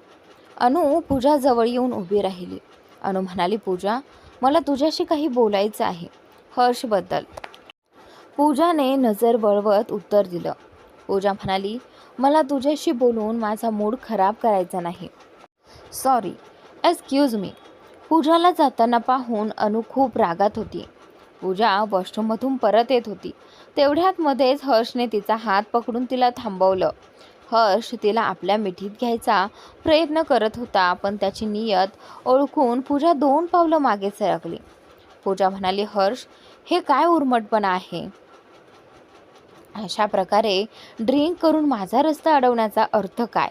[SPEAKER 1] अनु पूजाजवळ येऊन उभी राहिली. अनु म्हणाली, पूजा, मला तुझ्याशी काही बोलायचं आहे, हर्षबद्दल. पूजाने नजर वळवत उत्तर दिलं. पूजा म्हणाली, मला तुझ्याशी बोलून माझा मूड खराब करायचा नाही. Sorry, excuse me. पूजाला जाताना पाहून अनु खूप रागात होती. पूजा वॉशरूममधून परत येत होती. तेवढ्यात मध्येच हर्षने तिचा हात पकडून तिला थांबवलं. हर्ष तिला आपल्या मिठीत घ्यायचा प्रयत्न करत होता, पण त्याची नियत ओळखून पूजा 2 पावलं मागे सरकली. पूजा म्हणाली, हर्ष, हे काय उर्मटपणा आहे? अशा प्रकारे ड्रिंक करून माझा रस्ता अडवण्याचा अर्थ काय?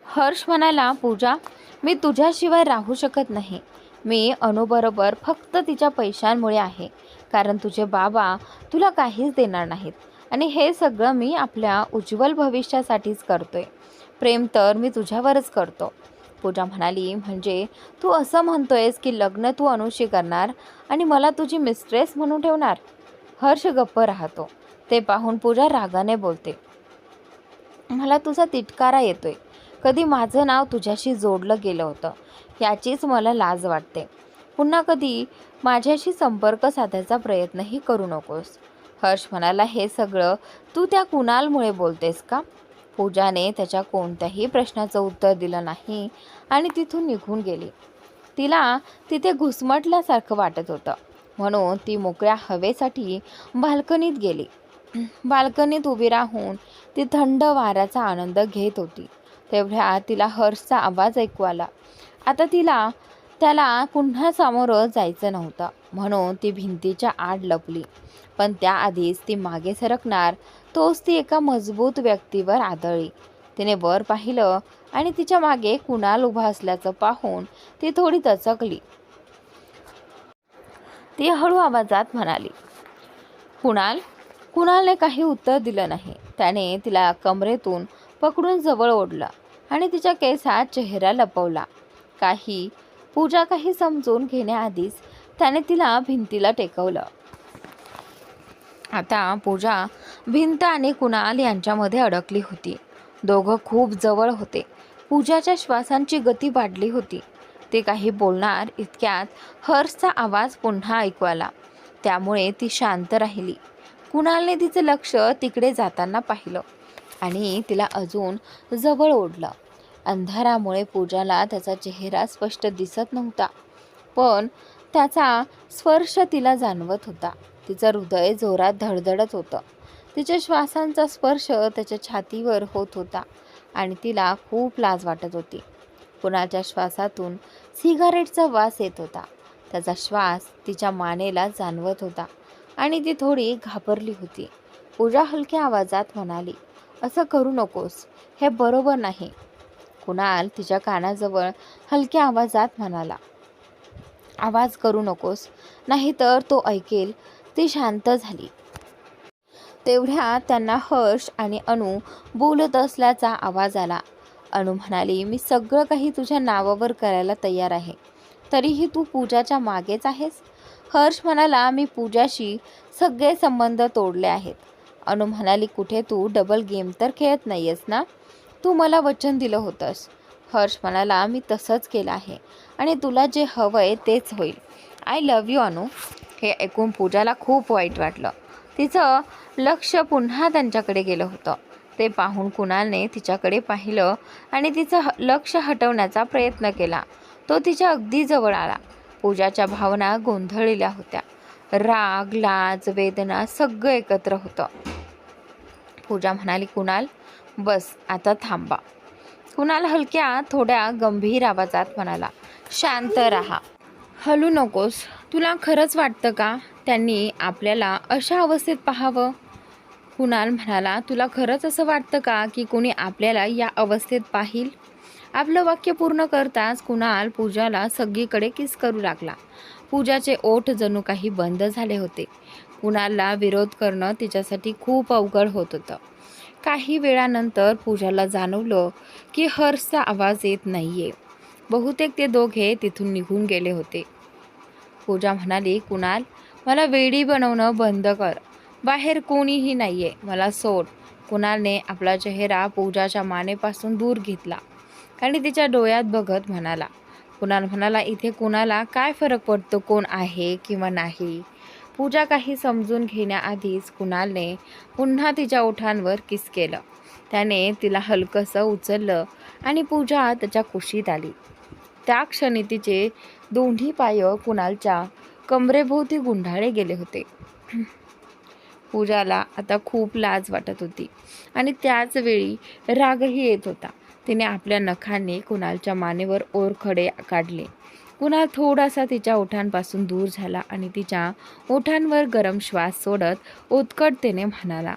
[SPEAKER 1] हर्ष म्हणाला, पूजा, मी तुझ्याशिवाय राहू शकत नाही. मी अनुबरोबर फक्त तिच्या पैशांमुळे आहे, कारण तुझे बाबा तुला काहीच देणार नाहीत आणि हे सगळं मी आपल्या उज्ज्वल भविष्यासाठीच करतोय. प्रेम तर मी तुझ्यावरच करतो. पूजा म्हणाली, म्हणजे तू असं म्हणतोयस की लग्न तू अनुशी करणार आणि मला तुझी मिस्ट्रेस म्हणून ठेवणार? हर्ष गप्प राहतो. ते पाहून पूजा रागाने बोलते, मला तुझा तिटकारा येतोय. कधी माझं नाव तुझ्याशी जोडलं गेलं होतं याचीच मला लाज वाटते. पुन्हा कधी माझ्याशी संपर्क साधायचा प्रयत्नही करू नकोस. हर्ष म्हणाला, हे सगळं तू त्या कुणालमुळे बोलतेस का? पूजाने त्याच्या कोणत्याही प्रश्नाचं उत्तर दिलं नाही आणि तिथून निघून गेली. तिला तिथे घुसमटल्यासारखं वाटत होतं, म्हणून ती मोकळ्या हवेसाठी बाल्कनीत गेली. बाल्कनीत उभी राहून ती थंड वाऱ्याचा आनंद घेत होती. तेवढ्यात तिला हर्षचा आवाज ऐकू आला. आता त्याला पुन्हा सामोरं जायचं नव्हतं, म्हणून ती भिंतीच्या आड लपली. पण त्याआधीच ती मागे सरकणार तोच ती एका मजबूत व्यक्तीवर आदळली. तिने वर पाहिलं आणि तिच्या मागे कुणाल उभा असल्याचं पाहून ती थोडी दचकली. ती हळू आवाजात म्हणाली, कुणाल? कुणालने काही उत्तर दिलं नाही. त्याने तिला कमरेतून पकडून जवळ ओढलं आणि तिच्या केसात चेहरा लपवला. पूजा काही समजून घेण्याआधीच त्याने तिला भिंतीला टेकवलं. आता पूजा भिंत आणि कुणाल यांच्यामध्ये अडकली होती. दोघं खूप जवळ होते. पूजाच्या श्वासांची गती वाढली होती. ते काही बोलणार इतक्यात हर्षचा आवाज पुन्हा ऐकू आला. त्यामुळे ती शांत राहिली. कुणालने तिचं लक्ष तिकडे जाताना पाहिलं आणि तिला अजून जवळ ओढलं. अंधारामुळे पूजाला त्याचा चेहरा स्पष्ट दिसत नव्हता, पण त्याचा स्पर्श तिला जाणवत होता. तिचं हृदय जोरात धडधडत होतं. तिच्या श्वासांचा स्पर्श त्याच्या छातीवर होत होता आणि तिला खूप लाज वाटत होती. कुणाच्या श्वासातून सिगारेटचा वास येत होता. त्याचा श्वास तिच्या मानेला जाणवत होता आणि ती थोडी घाबरली होती. पूजा हलक्या आवाजात म्हणाली, असं करू नकोस, हे बरोबर नाही. कुणाल तिच्या कानाजवळ हलक्या आवाजात म्हणाला, आवाज करू नकोस, नाहीतर तो ऐकेल. ती शांत झाली. तेवढ्यात त्यांना हर्ष आणि अनु बोलत असल्याचा आवाज आला. अनु म्हणाली, मी सगळं काही तुझ्या नावावर करायला तयार आहे, तरीही तू पूजाच्या मागेच आहेस. हर्ष म्हणाला, मी पूजाशी सगळे संबंध तोडले आहेत. अनु म्हणाली, कुठे तू डबल गेम तर खेळत नाहीयेस ना? तू मला वचन दिलं होतंस. हर्ष म्हणाला, मी तसंच केलं आहे आणि तुला जे हवंय तेच होईल. आय लव्ह यू अनु. हे ऐकून पूजाला खूप वाईट वाटलं. तिचं लक्ष पुन्हा त्यांच्याकडे गेलं होतं. ते पाहून कुणालने तिच्याकडे पाहिलं आणि तिचं लक्ष हटवण्याचा प्रयत्न केला. तो तिच्या अगदी जवळ आला. पूजाच्या भावना गोंधळलेल्या होत्या. राग, लाज, वेदना सगळं एकत्र होतं. पूजा म्हणाली, कुणाल बस आता थांबा. कुणाल हलक्या थोड्या गंभीर आवाजात म्हणाला, शांत राहा, हलू नकोस. तुला खरंच वाटतं का त्यांनी आपल्याला अशा अवस्थेत पाहावं? कुणाल म्हणाला, तुला खरंच असं वाटतं का की कोणी आपल्याला या अवस्थेत पाहिल? आपलं वाक्य पूर्ण करताच कुणाल पूजाला सगळीकडे किस करू लागला. पूजाचे ओठ जणू काही बंद झाले होते. कुणालला विरोध करणं तिच्यासाठी खूप अवघड होत होतं. काही वेळानंतर पूजाला जाणवलं की हर्षचा आवाज येत नाहीये. बहुतेक ते दोघे तिथून निघून गेले होते. पूजा म्हणाली, कुणाल मला वेडी बनवणं बंद कर. बाहेर कोणीही नाहीये, मला सोड. कुणालने आपला चेहरा पूजाच्या मानेपासून दूर घेतला आणि तिच्या डोळ्यात बघत म्हणाला. कुणाल म्हणाला, इथे कुणाला काय फरक पडतो कोण आहे किंवा नाही? पूजा काही समजून घेण्याआधीच कुणालने पुन्हा तिच्या ओठांवर किस केलं. त्याने तिला हलकंसं उचललं आणि पूजा त्याच्या कुशीत आली. त्या क्षणी तिचे दोन्ही पाय कुणालच्या कमरेभोवती गुंडाळले गेले होते. पूजाला आता खूप लाज वाटत होती आणि त्याच वेळी रागही येत होता. तिने आपल्या नखाने कुणालच्या मानेवर ओरखडे काढले. कुणाल थोडासा तिच्या ओठांपासून दूर झाला आणि तिच्या ओठांवर गरम श्वास सोडत उत्कटतेने म्हणाला,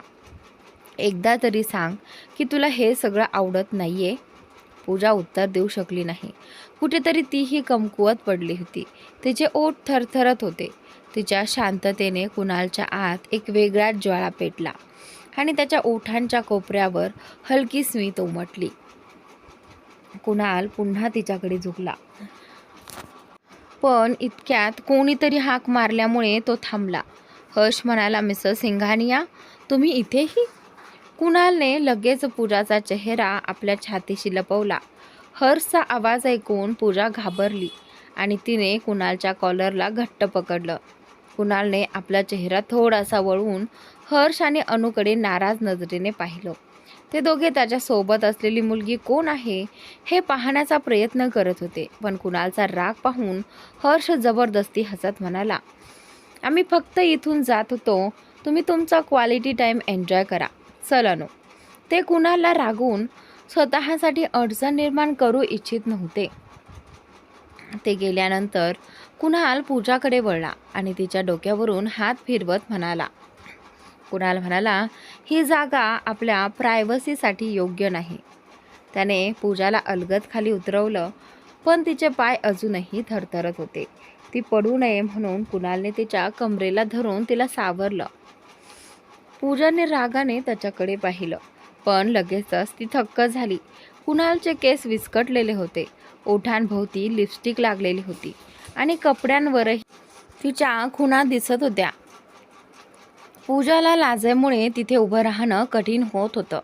[SPEAKER 1] एकदा तरी सांग की तुला हे सगळं आवडत नाहीये? पूजा उत्तर देऊ शकली नाही. कुठेतरी तीही कमकुवत पडली होती. तिचे ओठ थरथरत होते. तिच्या शांततेने कुणालच्या आत एक वेगळाच ज्वाळा पेटला आणि त्याच्या ओठांच्या कोपऱ्यावर हलकी स्मित उमटली. कुणाल पुन्हा तिच्याकडे झुकला, पण इतक्यात कोणीतरी हाक मारल्यामुळे तो थांबला. हर्ष म्हणाला, मिसेस सिंघानिया, तुम्ही इथेही? कुणालने लगेच पूजाचा चेहरा आपल्या छातीशी लपवला. हर्षचा आवाज ऐकून पूजा घाबरली आणि तिने कुणालच्या कॉलरला घट्ट पकडलं. कुणालने आपला चेहरा थोडासा वळवून हर्ष आणि अनुकडे नाराज नजरेने पाहिलं. ते दोघे त्याच्या सोबत असलेली मुलगी कोण आहे हे पाहण्याचा प्रयत्न करत होते. पण कुणालचा राग पाहून हर्ष जबरदस्ती हसत म्हणाला, आम्ही फक्त इथून जात होतो, तुम्ही तुमचा क्वालिटी टाईम एन्जॉय करा. चल अनु. ते कुणालला रागवून स्वतःसाठी अडचण निर्माण करू इच्छित नव्हते. ते गेल्यानंतर कुणाल पूजाकडे वळला आणि तिच्या डोक्यावरून हात फिरवत म्हणाला, कुणाल म्हणाला, ही जागा आपल्या प्रायव्हसीसाठी योग्य नाही. त्याने पूजाला अलगद खाली उतरवलं, पण तिचे पाय अजूनही थरथरत होते. ती पडू नये म्हणून कुणालने तिच्या कमरेला धरून तिला सावरलं. पूजाने रागाने त्याच्याकडे पाहिलं, पण लगेचच ती थक्क झाली. कुणालचे केस विस्कटलेले होते. ओठांभोवती लिपस्टिक लागलेली होती आणि कपड्यांवरही तिच्या खुणा दिसत होत्या. पूजाला लाजेमुळे तिथे उभं राहणं कठीण होत होतं.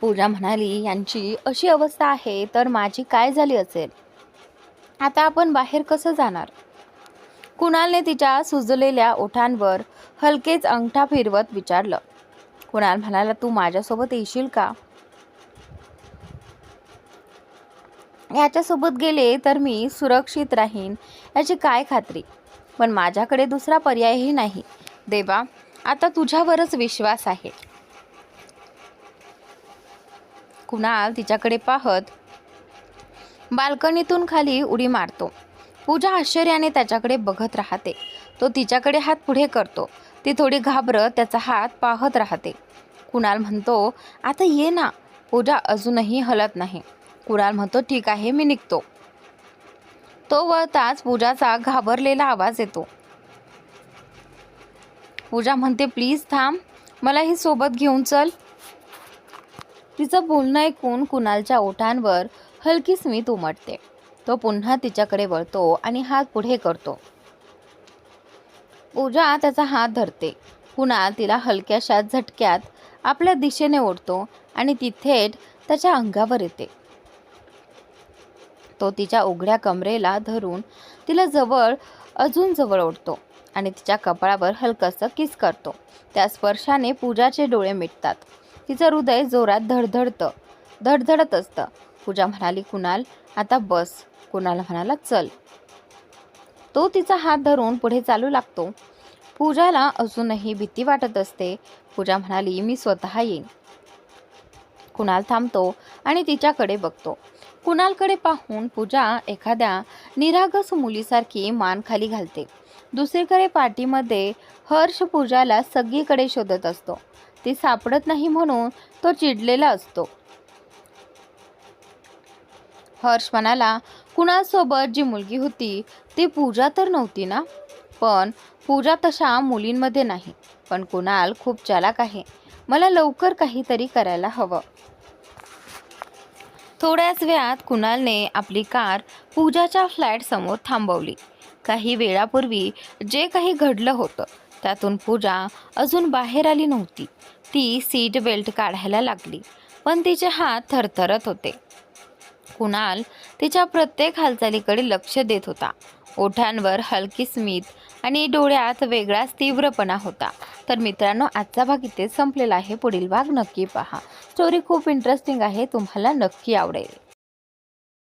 [SPEAKER 1] पूजा म्हणाली, यांची अशी अवस्था आहे तर माझी काय झाली असेल? आता आपण बाहेर कसं जाणार? कुणालने तिच्या सुजलेल्या ओठांवर हलकेच अंगठा फिरवत विचारलं. कुणाल म्हणाला, तू माझ्यासोबत येशील का? याच्यासोबत गेले तर मी सुरक्षित राहीन याची काय खात्री? पण माझ्याकडे दुसरा पर्यायही नाही. देवा, आता तुझ्यावरच विश्वास आहे. कुणाल तिच्याकडे पाहत बाल्कनीतून खाली उडी मारतो. पूजा आश्चर्याने त्याच्याकडे बघत राहते. तो तिच्याकडे हात पुढे करतो. ती थोडी घाबरत त्याचा हात पाहत राहते. कुणाल म्हणतो, आता ये ना. पूजा अजूनही हलत नाही. कुणाल म्हणतो, ठीक आहे, मी निघतो. तो वळताच पूजाचा घाबरलेला आवाज येतो. पूजा म्हणते, प्लीज थांब, मलाही सोबत घेऊन चल. तिचं बोलणं ऐकून कुणालच्या ओठांवर हलकी स्मित उमटते. तो पुन्हा तिच्याकडे वळतो आणि हात पुढे करतो. पूजा त्याचा हात धरते. कुणाल तिला हलक्याशा झटक्यात आपल्या दिशेने ओढतो आणि ती थेट त्याच्या अंगावर येते. तो तिच्या उघड्या कमरेला धरून तिला अजून जवळ ओढतो आणि तिच्या कपाळावर हलकंसं किस करतो. त्या स्पर्शाने पूजाचे डोळे मिटतात. तिचं हृदय जोरात धडधडत असतं. पूजा म्हणाली, कुणाल आता बस. कुणाल म्हणाला, चल. तो तिचा हात धरून पुढे चालू लागतो. पूजाला अजूनही भीती वाटत असते. पूजा म्हणाली, मी स्वतः येईन. कुणाल थांबतो आणि तिच्याकडे बघतो. कुणालकडे पाहून पूजा एखाद्या निरागस मुलीसारखी मान खाली घालते. दुसरीकडे पाठीमध्ये हर्ष पूजाला सगळीकडे शोधत असतो. ती सापडत नाही म्हणून तो चिडलेला असतो. हर्ष म्हणाला, कुणालसोबत जी मुलगी होती ती पूजा तर नव्हती ना? पण पूजा तशा मुलींमध्ये नाही. पण कुणाल खूप चालाक आहे. मला लवकर काहीतरी करायला हवं. थोड्याच वेळात कुणालने आपली कार पूजाच्या फ्लॅट समोर थांबवली. काही वेळापूर्वी जे काही घडलं होतं त्यातून पूजा अजून बाहेर आली नव्हती. ती सीट बेल्ट काढायला लागली, पण तिचे हात थरथरत होते. कुणाल तिच्या प्रत्येक हालचालीकडे लक्ष देत होता. ओठांवर हलकी स्मित आणि डोळ्यात वेगळाच तीव्रपणा होता. तर मित्रांनो, आजचा भाग इथेच संपलेला आहे. पुढील भाग नक्की पहा. स्टोरी खूप इंटरेस्टिंग आहे, तुम्हाला नक्की आवडेल.